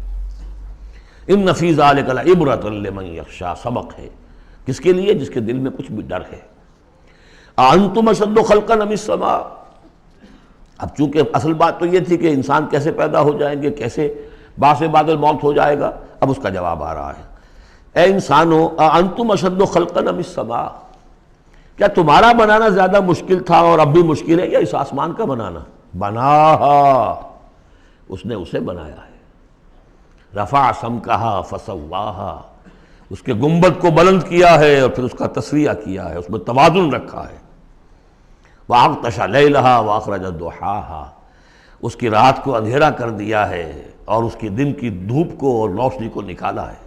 ان فی ذلک لعبرۃ لمن یخشی، سبق ہے کس کے لیے؟ جس کے دل میں کچھ بھی ڈر ہے. اانتم اشد خلقا ام السماء. اب چونکہ اصل بات تو یہ تھی کہ انسان کیسے پیدا ہو جائیں گے، کیسے باعث بعد الموت ہو جائے گا، اب اس کا جواب آ رہا ہے. اے انسانو اانتم اشد خلقا ام السماء، کیا تمہارا بنانا زیادہ مشکل تھا اور اب بھی مشکل ہے یا اس آسمان کا بنانا؟ بناہا، اس نے اسے بنایا ہے. رفع سمکہا فسواہا، اس کے گنبد کو بلند کیا ہے اور پھر اس کا تسویہ کیا ہے، اس میں توازن رکھا ہے. وَأَغْطَشَ لَيْلَهَا وَأَخْرَجَ ضُحَاهَا، اس کی رات کو اندھیرا کر دیا ہے اور اس کی دن کی دھوپ کو اور روشنی کو نکالا ہے.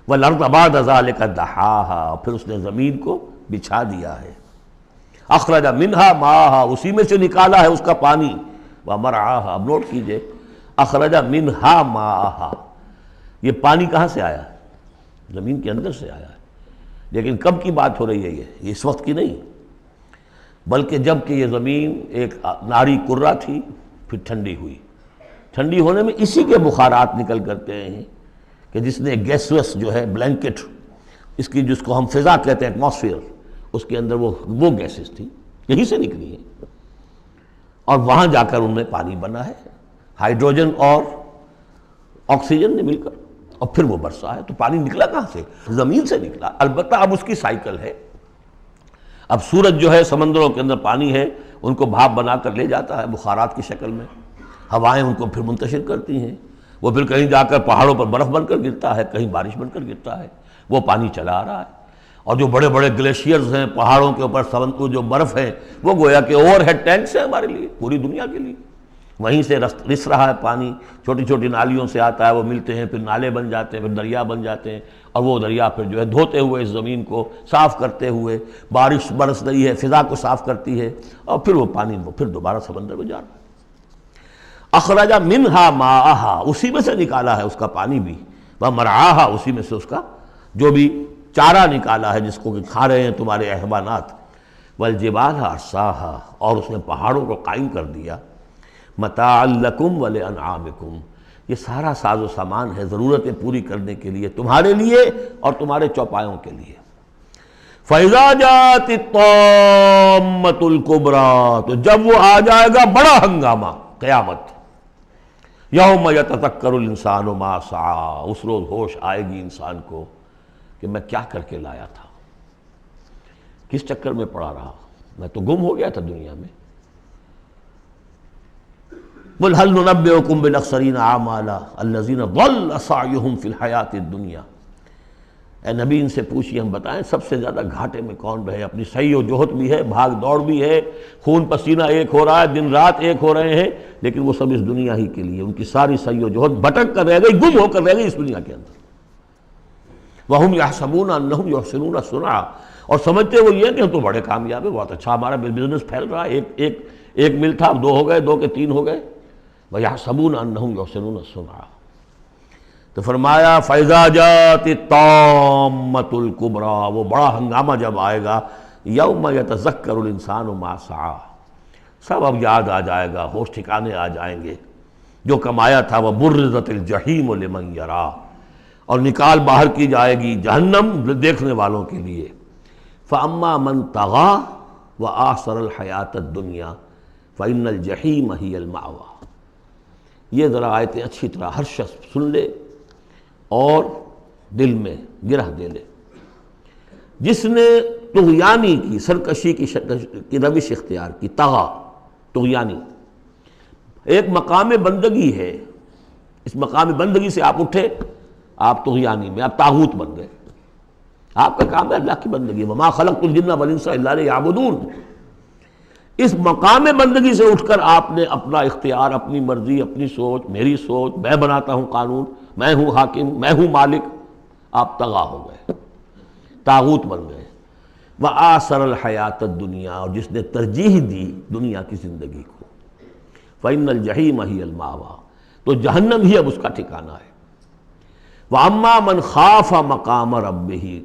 وَالْأَرْضَ بَعْدَ ذَلِكَ دَحَاهَا، پھر اس نے زمین کو بچھا دیا ہے. اخرج منہا ماءها، اسی میں سے نکالا ہے اس کا پانی. ومرعاها، اب نوٹ کیجئے، اخرج منہا ماءها، یہ پانی کہاں سے آیا ہے؟ زمین کے اندر سے آیا ہے. لیکن کب کی بات ہو رہی ہے؟ یہ اس وقت کی نہیں، بلکہ جب کہ یہ زمین ایک ناری کرہ تھی، پھر ٹھنڈی ہوئی. ٹھنڈی ہونے میں اسی کے بخارات نکل کرتے ہیں کہ جس نے گیسوس جو ہے بلینکٹ، اس کی جس کو ہم فضا کہتے ہیں ایٹماسفیئر، اس کے اندر وہ گیسز تھی، یہی سے نکلی ہیں اور وہاں جا کر ان میں پانی بنا ہے، ہائیڈروجن اور آکسیجن نے مل کر، اور پھر وہ برسا ہے. تو پانی نکلا کہاں سے؟ زمین سے نکلا. البتہ اب اس کی سائیکل ہے. اب سورج جو ہے سمندروں کے اندر پانی ہے، ان کو بھاپ بنا کر لے جاتا ہے بخارات کی شکل میں، ہوائیں ان کو پھر منتشر کرتی ہیں، وہ پھر کہیں جا کر پہاڑوں پر برف بن کر گرتا ہے، کہیں بارش بن کر گرتا ہے، وہ پانی چلا آ رہا ہے. اور جو بڑے بڑے گلیشیئرز ہیں پہاڑوں کے اوپر، سمندر جو برف ہے، وہ گویا کہ اوور ہیڈ ٹینکس ہیں ہمارے لیے، پوری دنیا کے لیے. وہیں سے رس رہا ہے پانی، چھوٹی چھوٹی نالیوں سے آتا ہے، وہ ملتے ہیں، پھر نالے بن جاتے ہیں، پھر دریا بن جاتے ہیں، اور وہ دریا پھر جو ہے دھوتے ہوئے اس زمین کو صاف کرتے ہوئے، بارش برس رہی ہے، فضا کو صاف کرتی ہے، اور پھر وہ پانی پھر دوبارہ سمندر میں جا رہا ہے. اخرج منہا ماءہا، اسی میں سے نکالا ہے اس کا پانی بھی. ومرعاہا، اسی میں سے اس کا جو بھی چارہ نکالا ہے جس کو کہ کھا رہے ہیں تمہارے حیوانات. والجبال ارساہا، اور اس نے پہاڑوں کو قائم کر دیا. متاعا لکم ولانعامکم، یہ سارا ساز و سامان ہے ضرورتیں پوری کرنے کے لیے، تمہارے لیے اور تمہارے چوپایوں کے لیے. فَإِذَا جَاءَتِ الطَّامَّةُ الْكُبْرَىٰ، تو جب وہ آ جائے گا بڑا ہنگامہ، قیامت. یوم یتذکر الانسان ما سعی، اس روز ہوش آئے گی انسان کو کہ میں کیا کر کے لایا تھا، کس چکر میں پڑا رہا، میں تو گم ہو گیا تھا دنیا میں. قُلْ هَلْ نُنَبِّئُكُمْ بِالْأَخْسَرِينَ أَعْمَالًا الَّذِينَ ضَلَّ سَعْيُهُمْ فِي الْحَيَاةِ الدُّنْيَا. اے نبی ان سے پوچھیے، ہم بتائیں سب سے زیادہ گھاٹے میں کون رہے، اپنی سعی و جہد بھی ہے، بھاگ دوڑ بھی ہے، خون پسینہ ایک ہو رہا ہے، دن رات ایک ہو رہے ہیں، لیکن وہ سب اس دنیا ہی کے لیے، ان کی ساری سعی و جہد بھٹک کر رہ گئی، گم ہو کر رہ گئی اس دنیا کے اندر. وَهُمْ يَحْسَبُونَ أَنَّهُمْ يُحْسِنُونَ صُنْعًا، اور سمجھتے وہ یہ کہ ہم تو بڑے کامیاب ہیں، بہت اچھا ہمارا بزنس پھیل رہا ہے، ایک مل تھا، 2 ہو گئے، 2 کے 3 ہو گئے. وَيَحْسَبُونَ أَنَّهُمْ يُحْسِنُونَ صُنْعًا. تو فرمایا فَإِذَا جَاءَتِ الطَّامَّةُ الْكُبْرَىٰ، وہ بڑا ہنگامہ جب آئے گا، یوم یتذکر الانسان ما سعی، سب اب یاد آ جائے گا، ہوش ٹھکانے آ جائیں گے جو کمایا تھا. وَبُرِّزَتِ الجحیم لمن یریٰ، اور نکال باہر کی جائے گی جہنم دیکھنے والوں کے لیے. فَأَمَّا مَنْ طَغَىٰ وَآثَرَ الْحَيَاةَ الدُّنْيَا فَإِنَّ الْجَحِيمَ هِيَ الْمَأْوَىٰ. یہ ذرا آیتیں اچھی طرح ہر شخص سن لے اور دل میں گرہ دے لے. جس نے طغیانی کی، سرکشی کی روش اختیار کی، طغا طغیانی، ایک مقام بندگی ہے، اس مقام بندگی سے آپ اٹھے، آپ طغیانی میں، آپ طاغوت بن گئے. آپ کا کام ہے اللہ کی بندگی. وما خلقت الجن والانس الا لیعبدون. اس مقام بندگی سے اٹھ کر آپ نے اپنا اختیار، اپنی مرضی، اپنی سوچ، میری سوچ، میں بناتا ہوں قانون، میں ہوں حاکم، میں ہوں مالک، آپ طغا ہو گئے، طاغوت بن گئے. وآثر الحیات الدنیا، اور جس نے ترجیح دی دنیا کی زندگی کو، فإن الجحیم ہی المأویٰ، تو جہنم ہی اب اس کا ٹھکانہ ہے. وَأَمَّا مَنْ خَافَ مَقَامَ رَبِّهِ،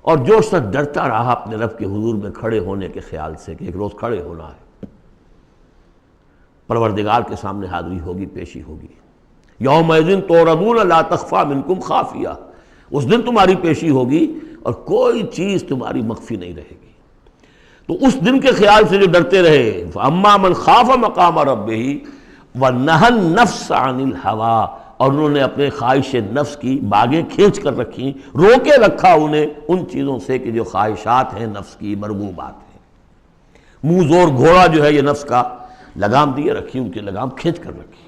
اور جو شخص ڈرتا رہا اپنے رب کے حضور میں کھڑے ہونے کے خیال سے کہ ایک روز کھڑے ہونا ہے، پروردگار کے سامنے حاضری ہوگی، پیشی ہوگی. یومئذ تعرضون لا تخفی منکم خافیہ، اس دن تمہاری پیشی ہوگی اور کوئی چیز تمہاری مخفی نہیں رہے گی. تو اس دن کے خیال سے جو ڈرتے رہے، فَأَمَّا مَنْ خَافَ مَقَامَ رَبِّهِ وَنَهَى النَّفْسَ عَنِ الْهَوَىٰ، اور انہوں نے اپنے خواہش نفس کی باغیں کھینچ کر رکھی، روکے رکھا انہیں ان چیزوں سے کہ جو خواہشات ہیں نفس کی، مرغوبات ہیں۔ منہ زور گھوڑا جو ہے یہ نفس کا لگام دیے رکھی، ان کی لگام کھینچ کر رکھی۔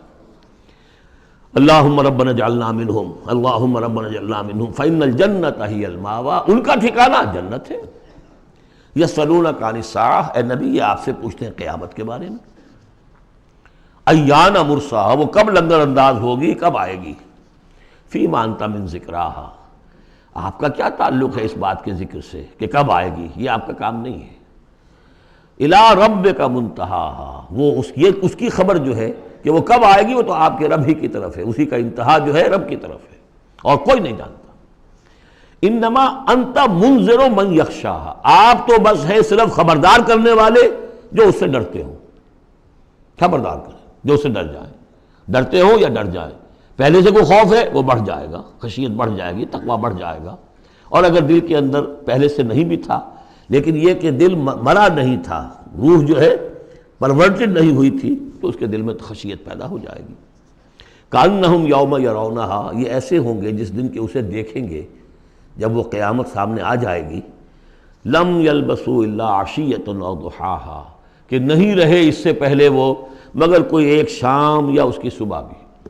اللہم ربنا اجعلنا منہم، اللہم ربنا اجعلنا منہم فإن الجنة ہی الماویٰ، ان کا ٹھکانہ جنت ہے۔ یسألونک عن الساعہ، اے نبی یہ آپ سے پوچھتے ہیں قیامت کے بارے میں، ایان مرساہا، وہ کب لنگر انداز ہوگی، کب آئے گی، فیما انت من ذکراہا، آپ کا کیا تعلق ہے اس بات کے ذکر سے کہ کب آئے گی، یہ آپ کا کام نہیں ہے۔ الی ربک منتہاہا، وہ اس کی خبر جو ہے کہ وہ کب آئے گی وہ تو آپ کے رب ہی کی طرف ہے، اسی کا انتہا جو ہے رب کی طرف ہے، اور کوئی نہیں جانتا۔ انما انت منذر من یخشاہا، آپ تو بس ہے صرف خبردار کرنے والے جو اس سے ڈرتے ہوں، خبردار کریں جو اس سے ڈر جائیں، ڈرتے ہوں یا ڈر جائیں۔ پہلے سے کوئی خوف ہے وہ بڑھ جائے گا، خشیت بڑھ جائے گی، تقویٰ بڑھ جائے گا، اور اگر دل کے اندر پہلے سے نہیں بھی تھا لیکن یہ کہ دل مرا نہیں تھا، روح جو ہے پرورٹڈ نہیں ہوئی تھی، تو اس کے دل میں خشیت پیدا ہو جائے گی۔ کأنہم یوم یرونہا، یہ ایسے ہوں گے جس دن کہ اسے دیکھیں گے جب وہ قیامت سامنے آ جائے گی، لم یلبسوا الا عشیۃ او ضحاہا، کہ نہیں رہے اس سے پہلے وہ مگر کوئی ایک شام یا اس کی صبح بھی۔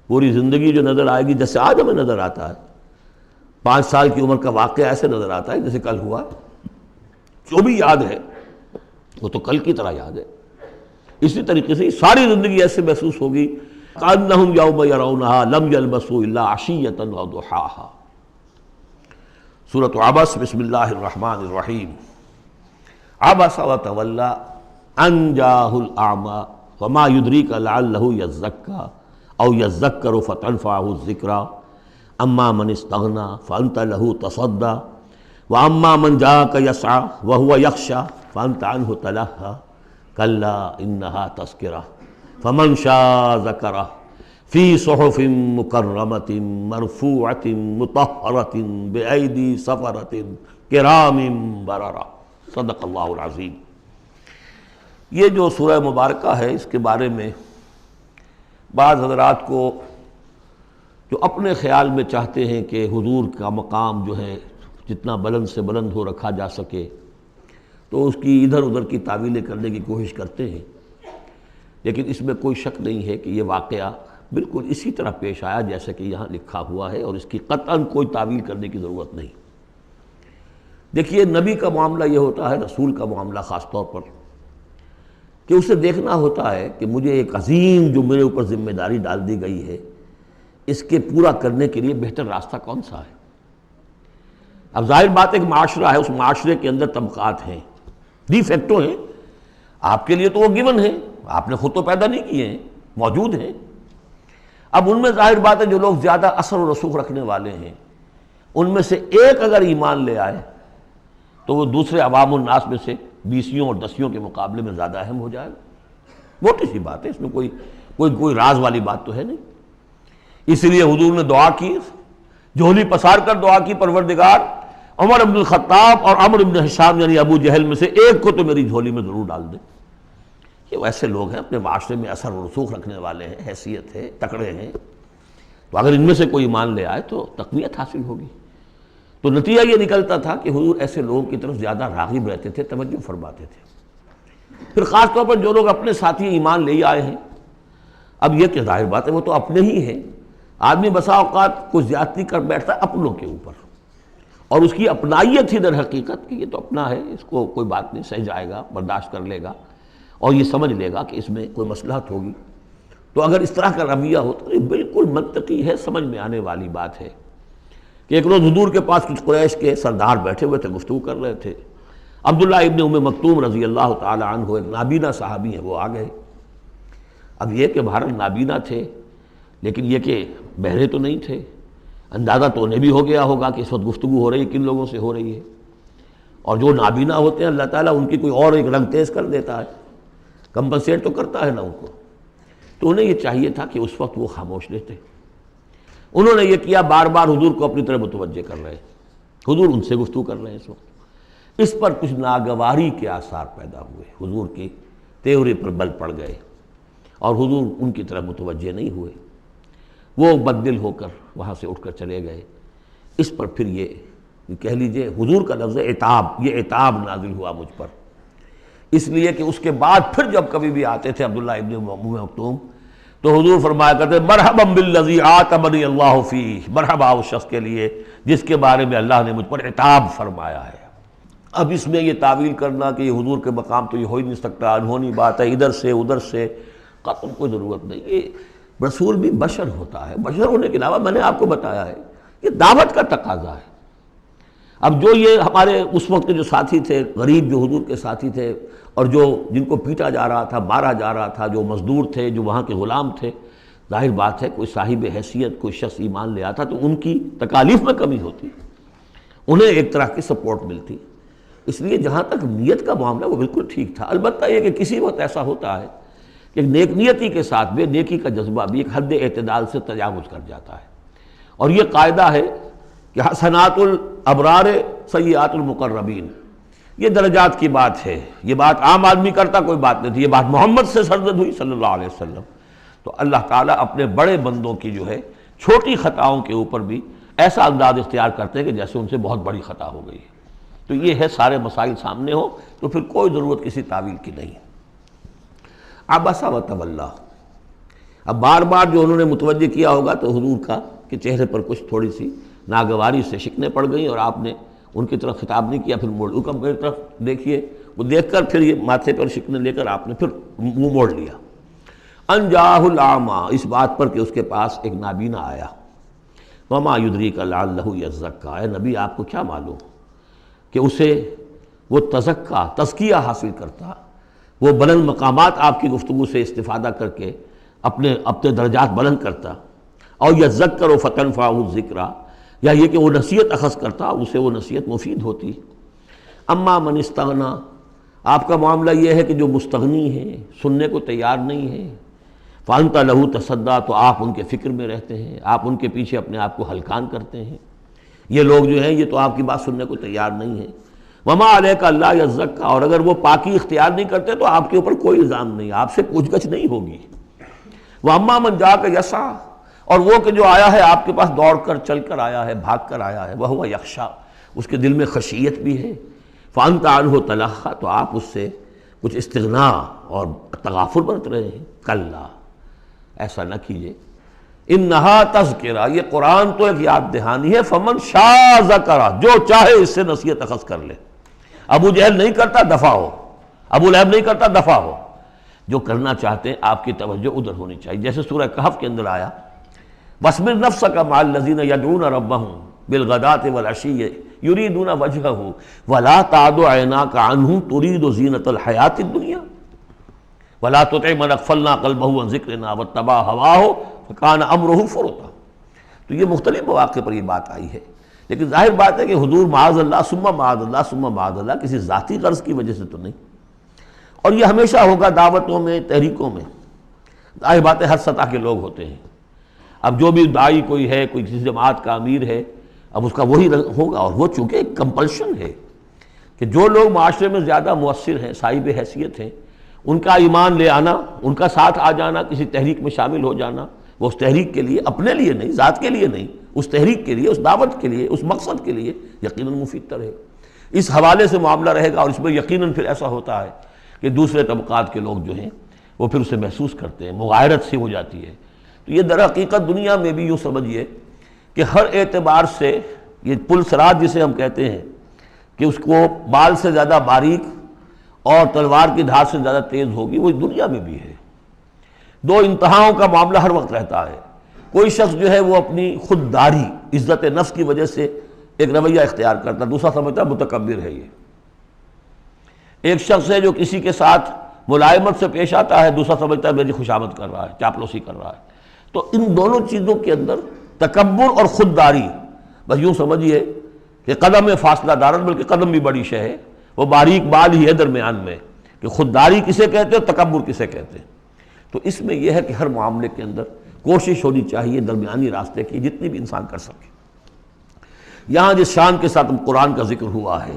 پوری زندگی جو نظر آئے گی جیسے آج ہمیں نظر آتا ہے، 5 سال کی عمر کا واقعہ ایسے نظر آتا ہے جیسے کل ہوا، جو بھی یاد ہے وہ تو کل کی طرح یاد ہے۔ اسی طریقے سے ساری زندگی ایسے محسوس ہوگی، کأنہم یوم یرونہا لم یلبسوا الا عشیۃ او ضحاہا۔ سورۃ عبس، بسم اللہ الرحمن الرحیم۔ عبس وتولی ان جاءہ الاعمی وما یدریک لعلہ یزکیٰ او یذکر فتنفعہ الذکریٰ اما من استغنی فانت لہ تصدی واما من جاءک یسعی وہو یخشی فانت عنہ تلہی کلا انہا تذکرہ فمن شاء ذکرہ فی صحف مکرمۃ مرفوعۃ مطہرۃ بأیدی سفرۃ کرام بررہ۔ صدق اللہ العظیم۔ یہ جو سورہ مبارکہ ہے اس کے بارے میں بعض حضرات کو جو اپنے خیال میں چاہتے ہیں کہ حضور کا مقام جو ہے جتنا بلند سے بلند ہو رکھا جا سکے تو اس کی ادھر ادھر کی تعویلیں کرنے کی کوشش کرتے ہیں، لیکن اس میں کوئی شک نہیں ہے کہ یہ واقعہ بالکل اسی طرح پیش آیا جیسا کہ یہاں لکھا ہوا ہے، اور اس کی قطعاً کوئی تعویل کرنے کی ضرورت نہیں۔ دیکھیے نبی کا معاملہ یہ ہوتا ہے، رسول کا معاملہ خاص طور پر، کہ اسے دیکھنا ہوتا ہے کہ مجھے ایک عظیم جو میرے اوپر ذمہ داری ڈال دی گئی ہے اس کے پورا کرنے کے لیے بہتر راستہ کون سا ہے۔ اب ظاہر بات ایک معاشرہ ہے، اس معاشرے کے اندر طبقات ہیں، ڈی فیکٹو ہیں، آپ کے لیے تو وہ گیون ہیں، آپ نے خود تو پیدا نہیں کیے ہیں، موجود ہیں۔ اب ان میں ظاہر بات ہے جو لوگ زیادہ اثر و رسوخ رکھنے والے ہیں، ان میں سے ایک اگر ایمان لے آئے تو وہ دوسرے عوام الناس میں سے 20 اور 10 کے مقابلے میں زیادہ اہم ہو جائے گا۔ موٹی سی بات ہے، اس میں کوئی راز والی بات تو ہے نہیں۔ اس لیے حضور نے دعا کی، جھولی پسار کر دعا کی، پروردگار عمر بن الخطاب اور عمرو بن ہشام یعنی ابو جہل میں سے ایک کو تو میری جھولی میں ضرور ڈال دے۔ یہ ایسے لوگ ہیں اپنے معاشرے میں اثر و رسوخ رکھنے والے ہیں، حیثیت ہے، تکڑے ہیں، تو اگر ان میں سے کوئی ایمان لے آئے تو تقویت حاصل ہوگی۔ تو نتیجہ یہ نکلتا تھا کہ حضور ایسے لوگوں کی طرف زیادہ راغب رہتے تھے، توجہ فرماتے تھے۔ پھر خاص طور پر جو لوگ اپنے ساتھی ایمان لے آئے ہیں، اب یہ کہ ظاہر بات ہے وہ تو اپنے ہی ہیں، آدمی بسا اوقات کچھ زیادتی کر بیٹھتا ہے اپنوں کے اوپر، اور اس کی اپنائیت ہی در حقیقت کہ یہ تو اپنا ہے، اس کو کوئی بات نہیں، سہ جائے گا، برداشت کر لے گا، اور یہ سمجھ لے گا کہ اس میں کوئی مصلحت ہوگی۔ تو اگر اس طرح کا رویہ ہو تو یہ بالکل منطقی ہے، سمجھ میں آنے والی بات ہے کہ ایک روز حضور کے پاس کچھ قریش کے سردار بیٹھے ہوئے تھے، گفتگو کر رہے تھے۔ عبداللہ ابن ام مکتوم رضی اللہ تعالی عنہ ایک نابینا صحابی ہیں، وہ آ گئے۔ اب یہ کہ بہرحال نابینا تھے، لیکن یہ کہ بہرے تو نہیں تھے، اندازہ تو انہیں بھی ہو گیا ہوگا کہ اس وقت گفتگو ہو رہی ہے کن لوگوں سے ہو رہی ہے، اور جو نابینا ہوتے ہیں اللہ تعالیٰ ان کی کوئی اور ایک رنگ تیز کر دیتا ہے، کمپنسیٹ تو کرتا ہے نا ان کو۔ تو انہیں یہ چاہیے تھا کہ اس وقت وہ خاموش رہتے۔ انہوں نے یہ کیا، بار بار حضور کو اپنی طرف متوجہ کر رہے ہیں، حضور ان سے گفتگو کر رہے ہیں اس وقت، اس پر کچھ ناگواری کے آثار پیدا ہوئے، حضور کے تیورے پر بل پڑ گئے اور حضور ان کی طرف متوجہ نہیں ہوئے، وہ بددل ہو کر وہاں سے اٹھ کر چلے گئے۔ اس پر پھر یہ کہہ لیجئے حضور کا لفظ عتاب، یہ عتاب نازل ہوا مجھ پر، اس لیے کہ اس کے بعد پھر جب کبھی بھی آتے تھے عبداللہ ابن ام مکتوم تو حضور فرمایا کرتے مرحبا بالذی عاتبنی اللہ فیہ، مرحبا اس شخص کے لیے جس کے بارے میں اللہ نے مجھ پر عتاب فرمایا ہے۔ اب اس میں یہ تعویل کرنا کہ یہ حضور کے مقام تو یہ ہو ہی نہیں سکتا، انہونی بات ہے، ادھر سے ادھر سے، قطعاً کوئی ضرورت نہیں۔ یہ رسول بھی بشر ہوتا ہے، بشر ہونے کے علاوہ میں نے آپ کو بتایا ہے یہ دعوت کا تقاضا ہے۔ اب جو یہ ہمارے اس وقت کے جو ساتھی تھے، غریب جو حضور کے ساتھی تھے، اور جو جن کو پیٹا جا رہا تھا، مارا جا رہا تھا، جو مزدور تھے، جو وہاں کے غلام تھے، ظاہر بات ہے کوئی صاحب حیثیت کوئی شخص ایمان لے آتا تو ان کی تکالیف میں کمی ہوتی، انہیں ایک طرح کی سپورٹ ملتی۔ اس لیے جہاں تک نیت کا معاملہ وہ بالکل ٹھیک تھا۔ البتہ یہ کہ کسی وقت ایسا ہوتا ہے کہ نیک نیتی کے ساتھ بے نیکی کا جذبہ بھی ایک حد اعتدال سے تجاوز کر جاتا ہے، اور یہ قاعدہ ہے کہ حسنات الابرار سیئات المقربین، یہ درجات کی بات ہے، یہ بات عام آدمی کرتا کوئی بات نہیں تھی، یہ بات محمد سے سرزد ہوئی صلی اللہ علیہ وسلم۔ تو اللہ تعالیٰ اپنے بڑے بندوں کی جو ہے چھوٹی خطاؤں کے اوپر بھی ایسا انداز اختیار کرتے ہیں کہ جیسے ان سے بہت بڑی خطا ہو گئی ہے۔ تو یہ ہے سارے مسائل سامنے ہو تو پھر کوئی ضرورت کسی تعویل کی نہیں۔ عبس وتولی، اب بار بار جو انہوں نے متوجہ کیا ہوگا تو حضور کا کہ چہرے پر کچھ تھوڑی سی ناگواری سے شکنیں پڑ گئیں، اور آپ نے ان کی طرف خطاب نہیں کیا، پھر موڑ حکم کی طرف دیکھیے، وہ دیکھ کر پھر یہ ماتھے پر شکنیں لے کر آپ نے پھر منہ موڑ لیا۔ ان جاءہ الاعمی، اس بات پر کہ اس کے پاس ایک نابینا آیا۔ وما یدریک لعلہ یزکی، اے نبی آپ کو کیا معلوم کہ اسے وہ تزکیہ حاصل کرتا، وہ بلند مقامات آپ کی گفتگو سے استفادہ کر کے اپنے درجات بلند کرتا، اور یذکر فتنفعہ الذکریٰ، یا یہ کہ وہ نصیحت اخذ کرتا اسے وہ نصیحت مفید ہوتی۔ اما من استغنی، آپ کا معاملہ یہ ہے کہ جو مستغنی ہیں، سننے کو تیار نہیں ہیں، فانت لہ تصدیٰ، تو آپ ان کے فکر میں رہتے ہیں، آپ ان کے پیچھے اپنے آپ کو ہلکان کرتے ہیں۔ یہ لوگ جو ہیں یہ تو آپ کی بات سننے کو تیار نہیں ہیں۔ وما علیک الا یزکی، اور اگر وہ پاکی اختیار نہیں کرتے تو آپ کے اوپر کوئی الزام نہیں، آپ سے پوچھ گچھ نہیں ہوگی۔ واما من جاءک یسعی، اور وہ کہ جو آیا ہے آپ کے پاس دوڑ کر چل کر آیا ہے، بھاگ کر آیا ہے، وہو یخشی، اس کے دل میں خشیت بھی ہے، فانت عنہ تلہی، تو آپ اس سے کچھ استغنا اور تغافل برت رہے ہیں۔ کلا، ایسا نہ کیجیے، انہا تذکرہ، یہ قرآن تو ایک یاد دہانی ہے، فمن شاء ذکرہ، جو چاہے اس سے نصیحت اخذ کر لے۔ ابو جہل نہیں کرتا دفع ہو، ابو لہب نہیں کرتا دفع ہو، جو کرنا چاہتے ہیں آپ کی توجہ ادھر ہونی چاہیے۔ جیسے سورہ کہف کے اندر آیا وَاصْبِرْ نَفْسَكَ مَعَ الَّذِينَ يَدْعُونَ رَبَّهُمْ بِالْغَدَاةِ وَالْعَشِيِّ يُرِيدُونَ وَجْهَهُ وَلَا تَعْدُ عَيْنَاكَ عَنْهُمْ تُرِيدُ زِينَةَ الْحَيَاةِ الدُّنْيَا وَلَا تُطِعْ مَنْ أَغْفَلْنَا قَلْبَهُ عَنْ ذِكْرِنَا وَاتَّبَعَ هَوَاهُ فَكَانَ أَمْرُهُ فُرُطًا۔ تو یہ مختلف مواقع پر یہ بات آئی ہے، لیکن ظاہر بات ہے کہ حضور معاذ اللہ ثم معاذ اللہ ثم معاذ اللہ کسی ذاتی غرض کی وجہ سے تو نہیں، اور یہ ہمیشہ ہوگا دعوتوں میں، تحریکوں میں۔ ظاہر بات ہے ہر سطح کے لوگ ہوتے ہیں، اب جو بھی داعی کوئی ہے، کوئی کسی جماعت کا امیر ہے، اب اس کا وہی ہوگا، اور وہ چونکہ ایک کمپلشن ہے کہ جو لوگ معاشرے میں زیادہ مؤثر ہیں، صاحب حیثیت ہیں، ان کا ایمان لے آنا، ان کا ساتھ آ جانا، کسی تحریک میں شامل ہو جانا، وہ اس تحریک کے لیے، اپنے لیے نہیں، ذات کے لیے نہیں، اس تحریک کے لیے، اس دعوت کے لیے، اس مقصد کے لیے یقیناً مفید رہے گا۔ اس حوالے سے معاملہ رہے گا، اور اس میں یقیناً پھر ایسا ہوتا ہے کہ دوسرے طبقات کے لوگ جو ہیں وہ پھر اسے محسوس کرتے ہیں، مغایرت سی ہو جاتی ہے۔ تو یہ در حقیقت دنیا میں بھی یوں سمجھیے کہ ہر اعتبار سے یہ پل صراط جسے ہم کہتے ہیں کہ اس کو بال سے زیادہ باریک اور تلوار کی دھار سے زیادہ تیز ہوگی، وہ دنیا میں بھی ہے۔ دو انتہاؤں کا معاملہ ہر وقت رہتا ہے۔ کوئی شخص جو ہے وہ اپنی خودداری، عزت نفس کی وجہ سے ایک رویہ اختیار کرتا، دوسرا سمجھتا ہے متکبر ہے۔ یہ ایک شخص ہے جو کسی کے ساتھ ملائمت سے پیش آتا ہے، دوسرا سمجھتا ہے میری خوشامد کر رہا ہے، چاپلوسی کر رہا ہے۔ تو ان دونوں چیزوں کے اندر تکبر اور خودداری، بس یوں سمجھیے کہ قدم میں فاصلہ دارن، بلکہ قدم بھی بڑی شے ہے، وہ باریک بال ہی ہے درمیان میں کہ خودداری کسے کہتے ہیں اور تکبر کسے کہتے ہیں۔ تو اس میں یہ ہے کہ ہر معاملے کے اندر کوشش ہونی چاہیے درمیانی راستے کی، جتنی بھی انسان کر سکے۔ یہاں جس شان کے ساتھ قرآن کا ذکر ہوا ہے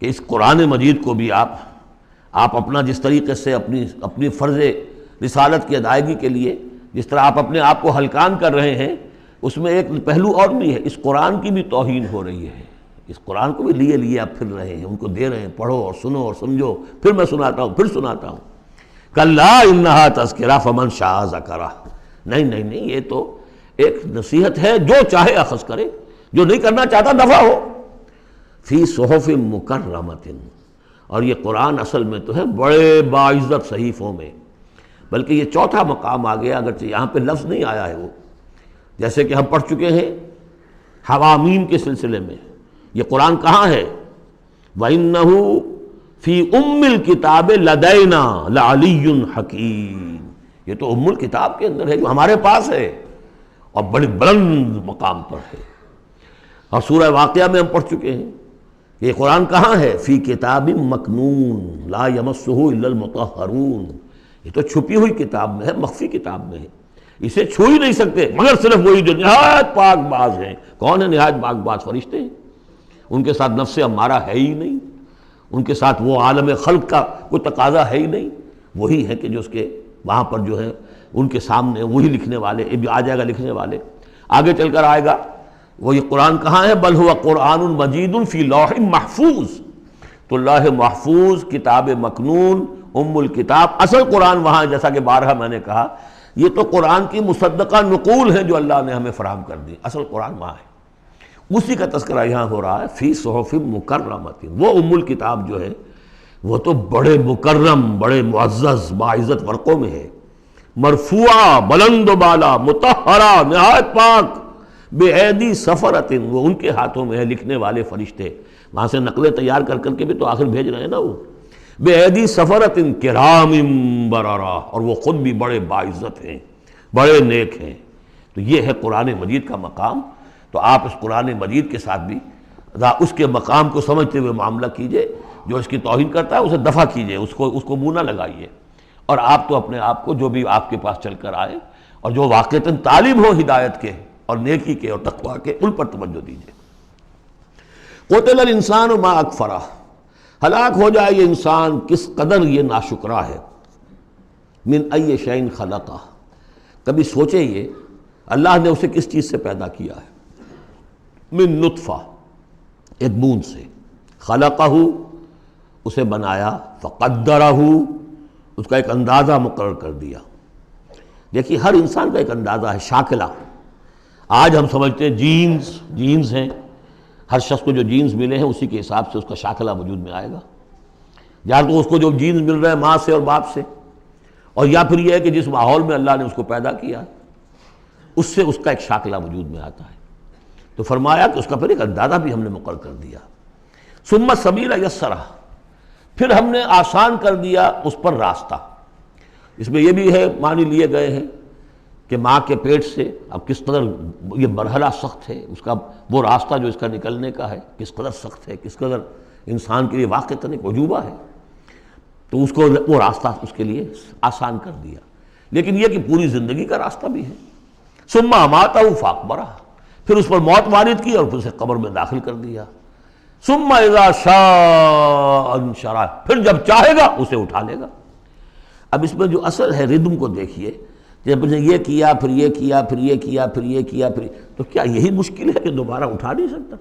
کہ اس قرآن مجید کو بھی آپ اپنا جس طریقے سے اپنی فرض رسالت کی ادائیگی کے لیے جس طرح آپ اپنے آپ کو ہلکان کر رہے ہیں، اس میں ایک پہلو اور بھی ہے، اس قرآن کی بھی توہین ہو رہی ہے۔ اس قرآن کو بھی لیے آپ پھر رہے ہیں، ان کو دے رہے ہیں، پڑھو اور سنو اور سمجھو، پھر میں سناتا ہوں، پھر سناتا ہوں۔ کلا انہا تذکرہ فمن شاء ذکرہ، نہیں، یہ تو ایک نصیحت ہے، جو چاہے اخذ کرے، جو نہیں کرنا چاہتا دفع ہو۔ فی صحف مکرمۃ، اور یہ قرآن اصل میں تو ہے بڑے باعزت صحیفوں میں، بلکہ یہ چوتھا مقام آ گیا، اگرچہ یہاں پہ لفظ نہیں آیا ہے وہ، جیسے کہ ہم پڑھ چکے ہیں حوامیم کے سلسلے میں۔ یہ قرآن کہاں ہے؟ وَإِنَّهُ فِي أُمِّ الْكِتَابِ لَدَيْنَا لَعَلِيٌّ حَكِيمٌ، یہ تو ام الکتاب کے اندر ہے جو ہمارے پاس ہے اور بڑی بلند مقام پر ہے۔ اور سورہ واقعہ میں ہم پڑھ چکے ہیں یہ قرآن کہاں ہے؟ فی کتاب مکنون لا یمسہ الا المطہرون، یہ تو چھپی ہوئی کتاب میں ہے، مخفی کتاب میں ہے، اسے چھو ہی نہیں سکتے مگر صرف وہی جو نہایت پاک باز ہیں۔ کون ہے نہایت پاک باز؟ فرشتے ہیں، ان کے ساتھ نفس امارہ ہے ہی نہیں، ان کے ساتھ وہ عالم خلق کا کوئی تقاضا ہے ہی نہیں، وہی ہے کہ جو اس کے وہاں پر جو ہے ان کے سامنے وہی لکھنے والے، ابھی آ جائے گا لکھنے والے، آگے چل کر آئے گا۔ وہ یہ قرآن کہاں ہے؟ بل ہوا قرآن مجید فی لوح محفوظ، تو لوح محفوظ، کتاب مکنون، ام الکتاب، اصل قرآن وہاں، جیسا کہ بارہا میں نے کہا، یہ تو قرآن کی مصدقہ نقول ہیں جو اللہ نے ہمیں فراہم کر دی، اصل قرآن وہاں ہے، اسی کا تذکرہ یہاں ہو رہا ہے فی صحف مکرمۃ۔ وہ ام الکتاب جو ہے وہ تو بڑے مکرم، بڑے معزز باعزت ورقوں میں ہے، مرفوعہ، بلند و بالا، مطہرہ، نہایت پاک، بے ایدی سفرۃ، وہ ان کے ہاتھوں میں ہے، لکھنے والے فرشتے، وہاں سے نقلیں تیار کر کر کے بھی تو آخر بھیج رہے ہیں نا وہ، بے ایدی سفرۃ کرام بررہ، اور وہ خود بھی بڑے باعزت ہیں، بڑے نیک ہیں۔ تو یہ ہے قرآن مجید کا مقام۔ تو آپ اس قرآن مجید کے ساتھ بھی اس کے مقام کو سمجھتے ہوئے معاملہ کیجئے، جو اس کی توہین کرتا ہے اسے دفع کیجئے، اس کو منہ نہ لگائیے، اور آپ تو اپنے آپ کو جو بھی آپ کے پاس چل کر آئے اور جو واقعتاً طالب ہو ہدایت کے اور نیکی کے اور تقویٰ کے، ان پر توجہ دیجئے۔ قتل الانسان ما اکفرہ، ہلاک ہو جائے یہ انسان کس قدر یہ ناشکرا ہے۔ من ای شیء خلقہ، کبھی سوچے یہ اللہ نے اسے کس چیز سے پیدا کیا ہے؟ من نطفہ، ایک بوند سے، خلقہ، اسے بنایا، فقدرہ، اس کا ایک اندازہ مقرر کر دیا۔ دیکھیے ہر انسان کا ایک اندازہ ہے، شاکلہ۔ آج ہم سمجھتے ہیں جینز ہیں، ہر شخص کو جو جینز ملے ہیں اسی کے حساب سے اس کا شاکلہ وجود میں آئے گا، یا تو اس کو جو جینز مل رہا ہے ماں سے اور باپ سے، اور یا پھر یہ ہے کہ جس ماحول میں اللہ نے اس کو پیدا کیا اس سے اس کا ایک شاکلہ وجود میں آتا ہے۔ تو فرمایا کہ اس کا پھر ایک اندازہ بھی ہم نے مقرر کر دیا۔ ثم السبیل یسرہ، پھر ہم نے آسان کر دیا اس پر راستہ۔ اس میں یہ بھی ہے، معنی لیے گئے ہیں کہ ماں کے پیٹ سے اب کس قدر یہ مرحلہ سخت ہے، اس کا وہ راستہ جو اس کا نکلنے کا ہے کس قدر سخت ہے، کس قدر انسان کے لیے واقعتاً ایک عجوبہ ہے، تو اس کو وہ راستہ اس کے لیے آسان کر دیا۔ لیکن یہ کہ پوری زندگی کا راستہ بھی ہے۔ ثم اماتہ فاقبرہ، پھر اس پر موت وارد کی اور پھر اسے قبر میں داخل کر دیا۔ ثم اذا شاء انشرہ، پھر جب چاہے گا اسے اٹھا لے گا۔ اب اس میں جو اصل ہے ردم کو دیکھیے، جب نے یہ کیا پھر یہ کیا پھر یہ کیا پھر یہ کیا پھر، تو کیا یہی مشکل ہے کہ دوبارہ اٹھا نہیں سکتا؟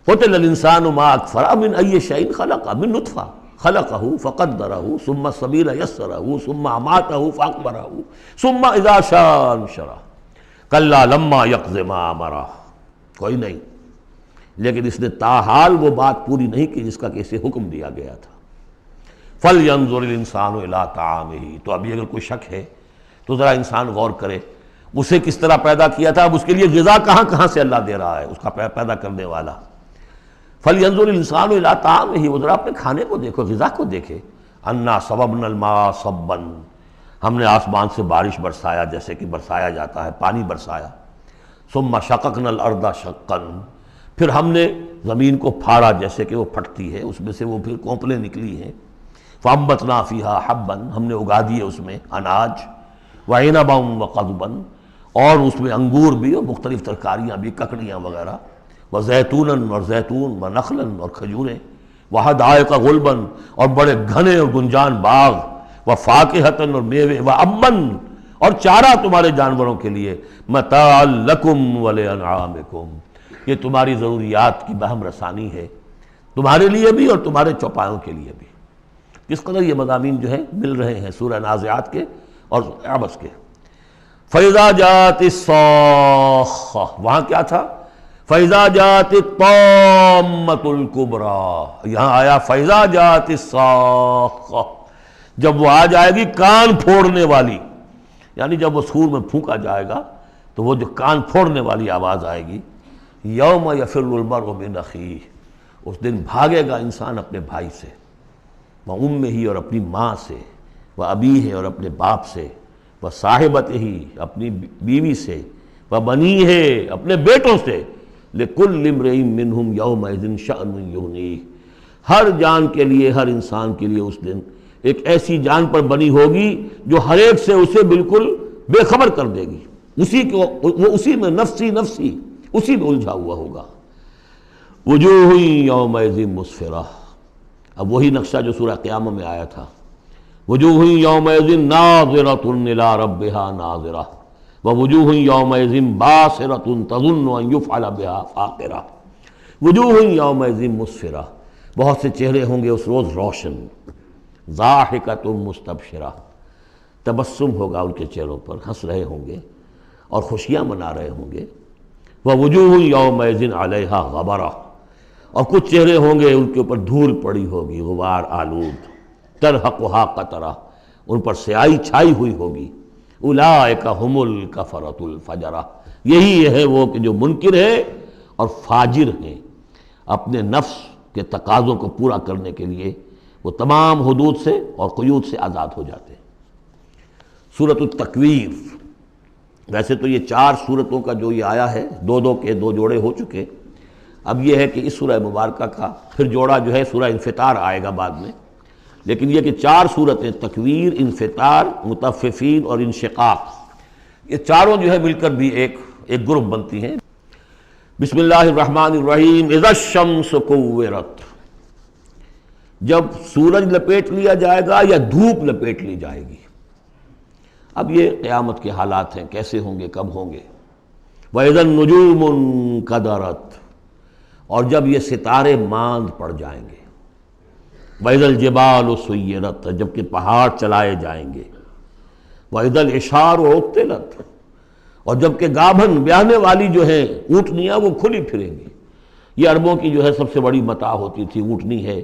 قتل الانسان ما اکفرہ من ای شیء خلقہ، من نطفہ خلقہ فقدرہ ثم السبیل یسرہ ثم اماتہ فاقبرہ ثم اذا شاء انشرہ کلا لما یقض ما امرہ۔ کوئی نہیں، لیکن اس نے تاحال وہ بات پوری نہیں کی جس کا کہ اسے حکم دیا گیا تھا۔ فَلْيَنظُرِ الْإِنسَانُ إِلَىٰ طَعَامِهِ، تو ابھی اگر کوئی شک ہے تو ذرا انسان غور کرے، اسے کس طرح پیدا کیا تھا، اب اس کے لیے غذا کہاں سے اللہ دے رہا ہے، اس کا پیدا کرنے والا۔ فَلْيَنظُرِ الْإِنسَانُ إِلَىٰ طَعَامِهِ، وہ ذرا اپنے کھانے کو دیکھو، غذا کو دیکھے۔ أَنَّا صَبَبْنَا الْمَاءَ صَبًّا، ہم نے آسمان سے بارش برسایا جیسے کہ برسایا جاتا ہے، پانی برسایا۔ ثُمَّ شَقَقْنَا الْأَرْضَ شَقًّا، پھر ہم نے زمین کو پھاڑا جیسے کہ وہ پھٹتی ہے، اس میں سے وہ پھر کونپلیں نکلی ہیں۔ فَأَنبَتْنَا فِيهَا حَبًّا، ہم نے اگا دیے اس میں اناج، وَعِنَبًا وَقَضْبًا، اور اس میں انگور بھی اور مختلف ترکاریاں بھی، ککڑیاں وغیرہ، وزیتونن اور زیتون ونخلن اور کھجوریں وحدائق غلبن اور بڑے گھنے اور گنجان باغ وفاکہتن اور میوے وامن اور چارہ تمہارے جانوروں کے لیے متاع لکم ولانعامکم یہ تمہاری ضروریات کی بہم رسانی ہے تمہارے لیے بھی اور تمہارے چوپایوں کے لیے بھی۔ کس قدر یہ مضامین جو ہیں مل رہے ہیں سورہ نازعات کے اور عبس کے۔ فَإِذَا جَاءَتِ الصَّاخَّةُ وہاں کیا تھا؟ فَإِذَا جَاءَتِ الطَّامَّةُ الْكُبْرَىٰ، یہاں آیا فَإِذَا جَاءَتِ الصَّاخَّةُ، جب وہ آ جائے گی کان پھوڑنے والی، یعنی جب وہ سور میں پھونکا جائے گا تو وہ جو کان پھوڑنے والی آواز آئے گی۔ یوم یفر المرء من اخیہ، اس دن بھاگے گا انسان اپنے بھائی سے، وامہ اور اپنی ماں سے، وابیہ اور اپنے باپ سے، وصاحبتہ اپنی بیوی سے، وبنیہ اپنے بیٹوں سے، لکل امرئ منہم یومئذ شأن یغنیہ، ہر جان کے لیے، ہر انسان کے لیے اس دن ایک ایسی جان پر بنی ہوگی جو ہر ایک سے اسے بالکل بے خبر کر دے گی، وہ اسی میں نفسی نفسی اسی میں الجھا ہوا ہوگا۔ وجوہ یومئذ مسفرہ، اب وہی نقشہ جو سورہ قیامہ میں آیا تھا، وجوہ یومئذ ناظرۃ الی ربہا ناظرہ ووجوہ یومئذ باسرۃ تظن ان یفعل بہا فاقرہ۔ وجوہ یومئذ مسفرہ، بہت سے چہرے ہوں گے اس روز روشن، ضاحکۃ مستبشرہ، تبسم ہوگا ان کے چہروں پر، ہنس رہے ہوں گے اور خوشیاں منا رہے ہوں گے۔ ووجوہ یومئذ علیہا غبرہ، اور کچھ چہرے ہوں گے ان کے اوپر دھول پڑی ہوگی، غبار آلود، ترہقھا قطرہ، ان پر سیاہی چھائی ہوئی ہوگی۔ اولئک ھم الکفرۃ الفجرہ، یہی ہے وہ کہ جو منکر ہے اور فاجر ہیں، اپنے نفس کے تقاضوں کو پورا کرنے کے لیے وہ تمام حدود سے اور قیود سے آزاد ہو جاتے ہیں۔ سورۃ التکویر، ویسے تو یہ 4 سورتوں کا جو یہ آیا ہے، دو کے 2 جوڑے ہو چکے، اب یہ ہے کہ اس سورہ مبارکہ کا پھر جوڑا جو ہے سورہ انفطار آئے گا بعد میں، لیکن یہ کہ 4 سورتیں تکویر، انفطار، مطففین اور انشقاق، یہ چاروں جو ہے مل کر بھی ایک گروپ بنتی ہیں۔ بسم اللہ الرحمن الرحیم۔ اذا الشمس کورت، جب سورج لپیٹ لیا جائے گا یا دھوپ لپیٹ لی جائے گی۔ اب یہ قیامت کے حالات ہیں، کیسے ہوں گے، کب ہوں گے۔ وَإِذَا النُّجُومُ انْكَدَرَتْ، اور جب یہ ستارے ماند پڑ جائیں گے۔ وَإِذَا الْجِبَالُ سُيِّرَتْ، جب کہ پہاڑ چلائے جائیں گے۔ وَإِذَا الْعِشَارُ عُطِّلَتْ، اور جب کہ گابھن بیاہنے والی جو ہیں اونٹنیاں وہ کھلی پھریں گی۔ یہ عربوں کی جو ہے سب سے بڑی متاع ہوتی تھی، اونٹنی ہے،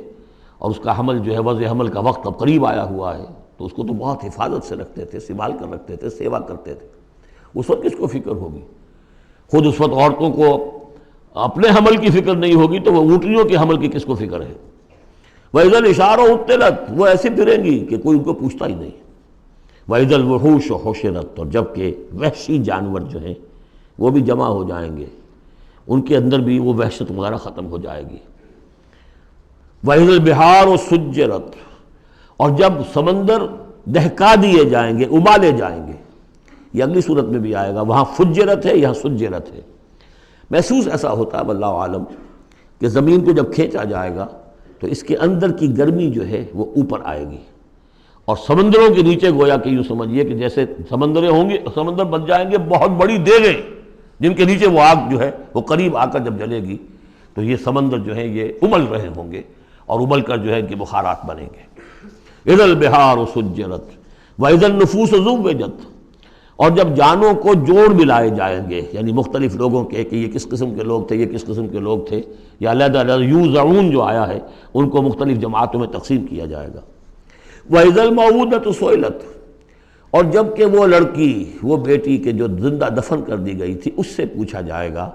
اور اس کا حمل جو ہے وضع حمل کا وقت اب قریب آیا ہوا ہے، تو اس کو تو بہت حفاظت سے رکھتے تھے، سنبھال کر رکھتے تھے، سیوا کرتے تھے۔ اس وقت کس کو فکر ہوگی؟ خود اس وقت عورتوں کو اپنے حمل کی فکر نہیں ہوگی تو وہ اونٹنیوں کے حمل کی کس کو فکر ہے؟ وَإِذَا الْعِشَارُ عُطِّلَتْ، وہ ایسے پھریں گی کہ کوئی ان کو پوچھتا ہی نہیں۔ وَإِذَا الْوُحُوشُ حُشِرَتْ، اور جب کہ وحشی جانور جو ہیں وہ بھی جمع ہو جائیں گے، ان کے اندر بھی وہ وحشت وغیرہ ختم ہو جائے گی۔ وَإِذَا الْبِحَارُ سُجِّرَتْ، اور جب سمندر دہکا دیے جائیں گے، ابالے جائیں گے۔ یہ اگلی صورت میں بھی آئے گا، وہاں فجرت ہے، یہاں سجرت ہے۔ محسوس ایسا ہوتا ہے واللہ عالم کہ زمین کو جب کھینچا جائے گا تو اس کے اندر کی گرمی جو ہے وہ اوپر آئے گی، اور سمندروں کے نیچے گویا کہ یوں سمجھیے کہ جیسے سمندریں ہوں گے، سمندر بن جائیں گے بہت بڑی دیگیں، جن کے نیچے وہ آگ جو ہے وہ قریب آ کر جب جلے گی تو یہ سمندر جو ہے یہ ابل رہے ہوں گے، اور ابل کر جو ہے کہ بخارات بنیں گے۔ اذا البحار سجرت واذا النفوس زوجت، اور جب جانوں کو جوڑ ملائے جائیں گے، یعنی مختلف لوگوں کے کہ یہ کس قسم کے لوگ تھے، یہ کس قسم کے لوگ تھے، یا علیحدہ علیحدہ یوزعون جو آیا ہے ان کو مختلف جماعتوں میں تقسیم کیا جائے گا۔ واذا الموءودۃ سئلت، اور جب کہ وہ لڑکی، وہ بیٹی کے جو زندہ دفن کر دی گئی تھی، اس سے پوچھا جائے گا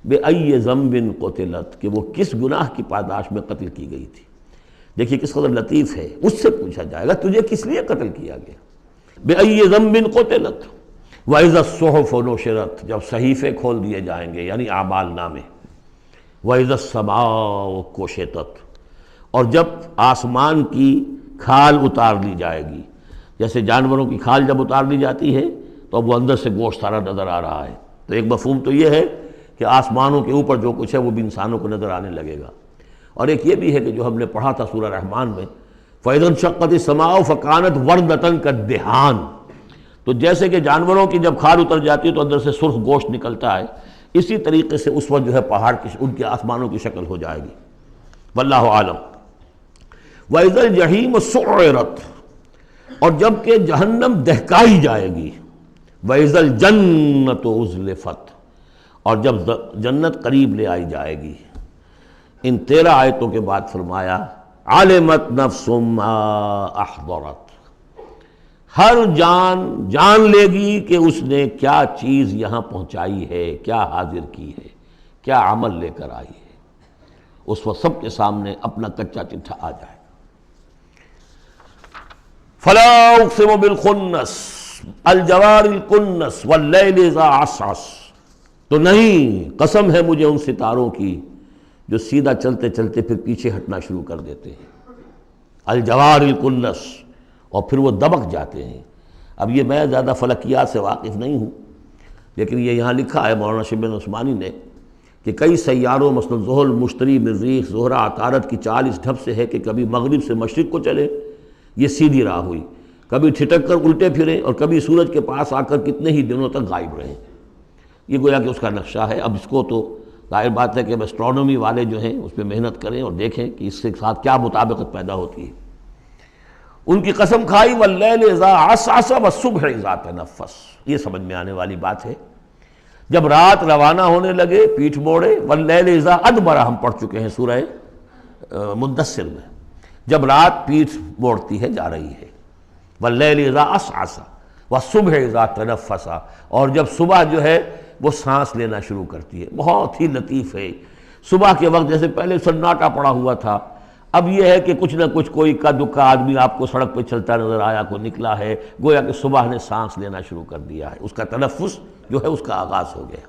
بأی ذنب قتلت، کہ وہ کس گناہ کی پاداش میں قتل کی گئی تھی۔ دیکھیے کس قدر لطیف ہے، اس سے پوچھا جائے گا تجھے کس لیے قتل کیا گیا۔ بأی ذنب قتلت وَإِذَا الصُّحُفُ نُشِرَتْ، جب صحیفے کھول دیے جائیں گے یعنی اعمال نامے۔ وَإِذَا السَّمَاءُ كُشِطَتْ، اور جب آسمان کی کھال اتار لی جائے گی، جیسے جانوروں کی کھال جب اتار لی جاتی ہے تو اب وہ اندر سے گوشت سارا نظر آ رہا ہے، تو ایک مفہوم تو یہ ہے کہ آسمانوں کے اوپر جو کچھ ہے وہ بھی انسانوں کو نظر آنے لگے گا۔ اور ایک یہ بھی ہے کہ جو ہم نے پڑھا تھا سورہ رحمان میں، فَإِذَا انشَقَّتِ السَّمَاءُ فَكَانَتْ وَرْدَةً كَالدِّهَانِ، تو جیسے کہ جانوروں کی جب کھال اتر جاتی ہے تو اندر سے سرخ گوشت نکلتا ہے، اسی طریقے سے اس وقت جو ہے پہاڑ کی ان کے آسمانوں کی شکل ہو جائے گی۔ واللہ عالم۔ وَإِذَا الْجَحِيمُ سُعِّرَتْ، اور جب کہ جہنم دہکائی جائے گی۔ وَإِذَا الْجَنَّةُ أُزْلِفَتْ، اور جب جنت قریب لے آئی جائے گی۔ ان 13 آیتوں کے بعد فرمایا عَلِمَتْ نَفْسٌ مَّا أَحْضَرَتْ، ہر جان جان لے گی کہ اس نے کیا چیز یہاں پہنچائی ہے، کیا حاضر کی ہے، کیا عمل لے کر آئی ہے۔ اس وقت سب کے سامنے اپنا کچا چٹھا آ جائے۔ فَلَا أُقْسِمُ بِالْخُنَّسِ الْجَوَارِ الْكُنَّسِ وَاللَّيْلِ إِذَا عَسْعَسَ، تو نہیں، قسم ہے مجھے ان ستاروں کی جو سیدھا چلتے چلتے پھر پیچھے ہٹنا شروع کر دیتے ہیں۔ الجوار الکنس، اور پھر وہ دبک جاتے ہیں۔ اب یہ میں زیادہ فلکیات سے واقف نہیں ہوں، لیکن یہ یہاں لکھا ہے مولانا شبلی عثمانی نے کہ کئی سیاروں مثلا زحل، مشتری، مریخ، زہرہ، عطارد کی چال اس ڈھب سے ہے کہ کبھی مغرب سے مشرق کو چلے، یہ سیدھی راہ ہوئی، کبھی ٹھٹک کر الٹے پھرے، اور کبھی سورج کے پاس آ کر کتنے ہی دنوں تک غائب رہے۔ یہ گویا کہ اس کا نقشہ ہے۔ اب اس کو تو ظاہر بات ہے کہ ایسٹرونومی والے جو ہیں اس پہ محنت کریں اور دیکھیں کہ اس کے ساتھ کیا مطابقت پیدا ہوتی ہے۔ ان کی قسم کھائی واللیل اذا عسعس والصبح اذا تنفس، یہ سمجھ میں آنے والی بات ہے۔ جب رات روانہ ہونے لگے، پیٹھ موڑے، واللیل اذا ادبر ہم پڑھ چکے ہیں سورہ مدثر میں، جب رات پیٹھ موڑتی ہے جا رہی ہے۔ واللیل اذا عسعس والصبح اذا تنفس، اور جب صبح جو ہے وہ سانس لینا شروع کرتی ہے۔ بہت ہی لطیف ہے۔ صبح کے وقت جیسے پہلے سناٹا پڑا ہوا تھا، اب یہ ہے کہ کچھ نہ کچھ کوئی کا دکا آدمی آپ کو سڑک پہ چلتا نظر آیا، کوئی نکلا ہے، گویا کہ صبح نے سانس لینا شروع کر دیا ہے، اس کا تنفس جو ہے اس کا آغاز ہو گیا۔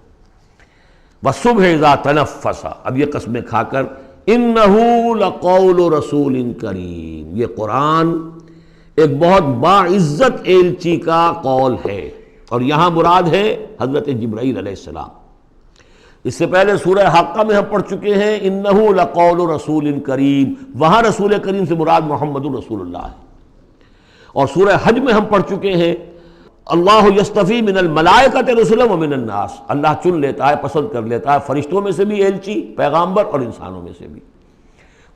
وَالصُّبْحِ إِذَا تَنَفَّسَ، اب یہ قسمیں کھا کر إِنَّهُ لَقَوْلُ رَسُولٍ كَرِيمٍ، یہ قرآن ایک بہت باعزت ایلچی کا قول ہے، اور یہاں مراد ہے حضرت جبرائیل علیہ السلام۔ اس سے پہلے سورہ حاقہ میں ہم پڑھ چکے ہیں انہ لقول رسول کریم، وہاں رسول کریم سے مراد محمد رسول اللہ ہے۔ اور سورہ حج میں ہم پڑھ چکے ہیں اللہ یصطفی من الملائکۃ رسلا ومن الناس، اللہ چن لیتا ہے، پسند کر لیتا ہے فرشتوں میں سے بھی ایلچی پیغامبر اور انسانوں میں سے بھی۔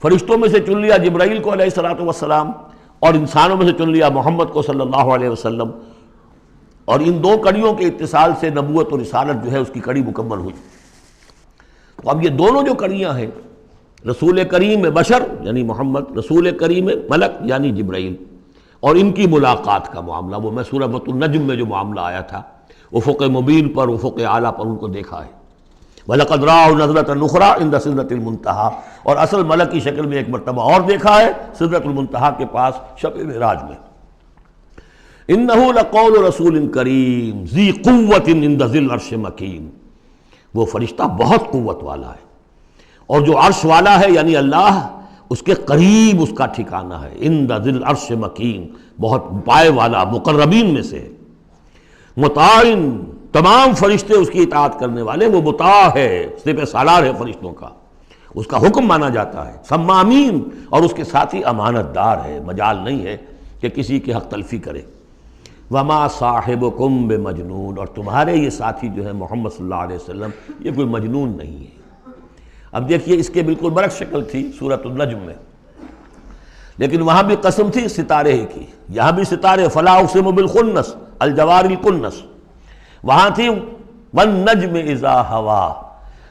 فرشتوں میں سے چن لیا جبرائیل کو علیہ السلام، اور انسانوں میں سے چن لیا محمد کو صلی اللہ علیہ وسلم، اور ان دو کڑیوں کے اتصال سے نبوت اور رسالت جو ہے اس کی کڑی مکمل ہوئی۔ تو اب یہ دونوں جو کڑیاں ہیں، رسول کریم بشر یعنی محمد، رسول کریم ملک یعنی جبرائیل، اور ان کی ملاقات کا معاملہ، وہ میں سورہ النجم میں جو معاملہ آیا تھا، افق مبین پر، افق اعلیٰ پر ان کو دیکھا ہے۔ وَلَقَدْ رَآهُ نَظْرَةً أُخْرَىٰ عِندَ سِدْرَةِ الْمُنتَهَىٰ، اور اصل ملک کی شکل میں ایک مرتبہ اور دیکھا ہے سدرۃ المنتہا کے پاس شب معراج میں۔ إِنَّهُ لَقَوْلُ رَسُولٍ كَرِيمٍ ذِي قُوَّةٍ عِندَ ذِي الْعَرْشِ مَكِينٍ، وہ فرشتہ بہت قوت والا ہے، اور جو عرش والا ہے یعنی اللہ، اس کے قریب اس کا ٹھکانہ ہے۔ عند ذی العرش مکین، بہت پائے والا، مقربین میں سے ہے۔ مطاع، تمام فرشتے اس کی اطاعت کرنے والے، وہ مطاع ہے، سپہ سالار ہے فرشتوں کا، اس کا حکم مانا جاتا ہے۔ ثم امین، اور اس کے ساتھ ہی امانت دار ہے، مجال نہیں ہے کہ کسی کے حق تلفی کرے۔ وما صاحبکم بمجنون، اور تمہارے یہ ساتھی جو ہے محمد صلی اللہ علیہ وسلم، یہ کوئی مجنون نہیں ہے۔ اب دیکھیے اس کے بالکل برعکس شکل تھی سورۃ النجم میں، لیکن وہاں بھی قسم تھی ستارے ہی کی، یہاں بھی ستارے، فلا اقسم بالخنس الجوار الکنس، وہاں تھی والنجم اذا ہوا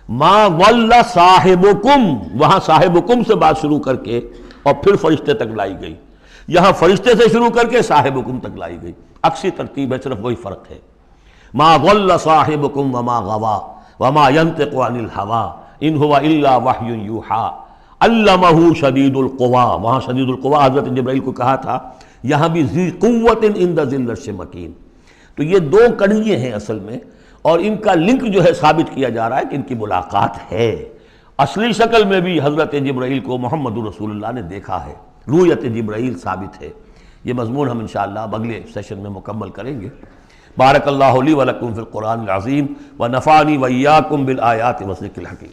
ما ضل صاحبکم، وہاں صاحبکم سے بات شروع کر کے اور پھر فرشتے تک لائی گئی، یہاں فرشتے سے شروع کر کے صاحبکم تک لائی گئی، عکسی ترتیب ہے، صرف وہی فرق ہے۔ ما ضل صاحبکم وما غوا وما ينطق عن الهوى ان هو الا وحی یوحی علمہ شدید القویٰ، وہاں شدید القویٰ حضرت جبرائیل کو کہا تھا، یہاں بھی ذی قوت عند ذی العرش مکین۔ تو یہ دو کڑیے ہیں اصل میں، اور ان کا لنک جو ہے ثابت کیا جا رہا ہے کہ ان کی ملاقات ہے۔ اصلی شکل میں بھی حضرت جبرائیل کو محمد رسول اللہ نے دیکھا ہے، رؤیت جبرائیل ثابت ہے۔ یہ مضمون ہم انشاءاللہ اب اگلے سیشن میں مکمل کریں گے۔ بارک اللہ لی و لکم فی القرآن العظیم و نفعنی و ایاکم بالآیات و الذکر الحکیم۔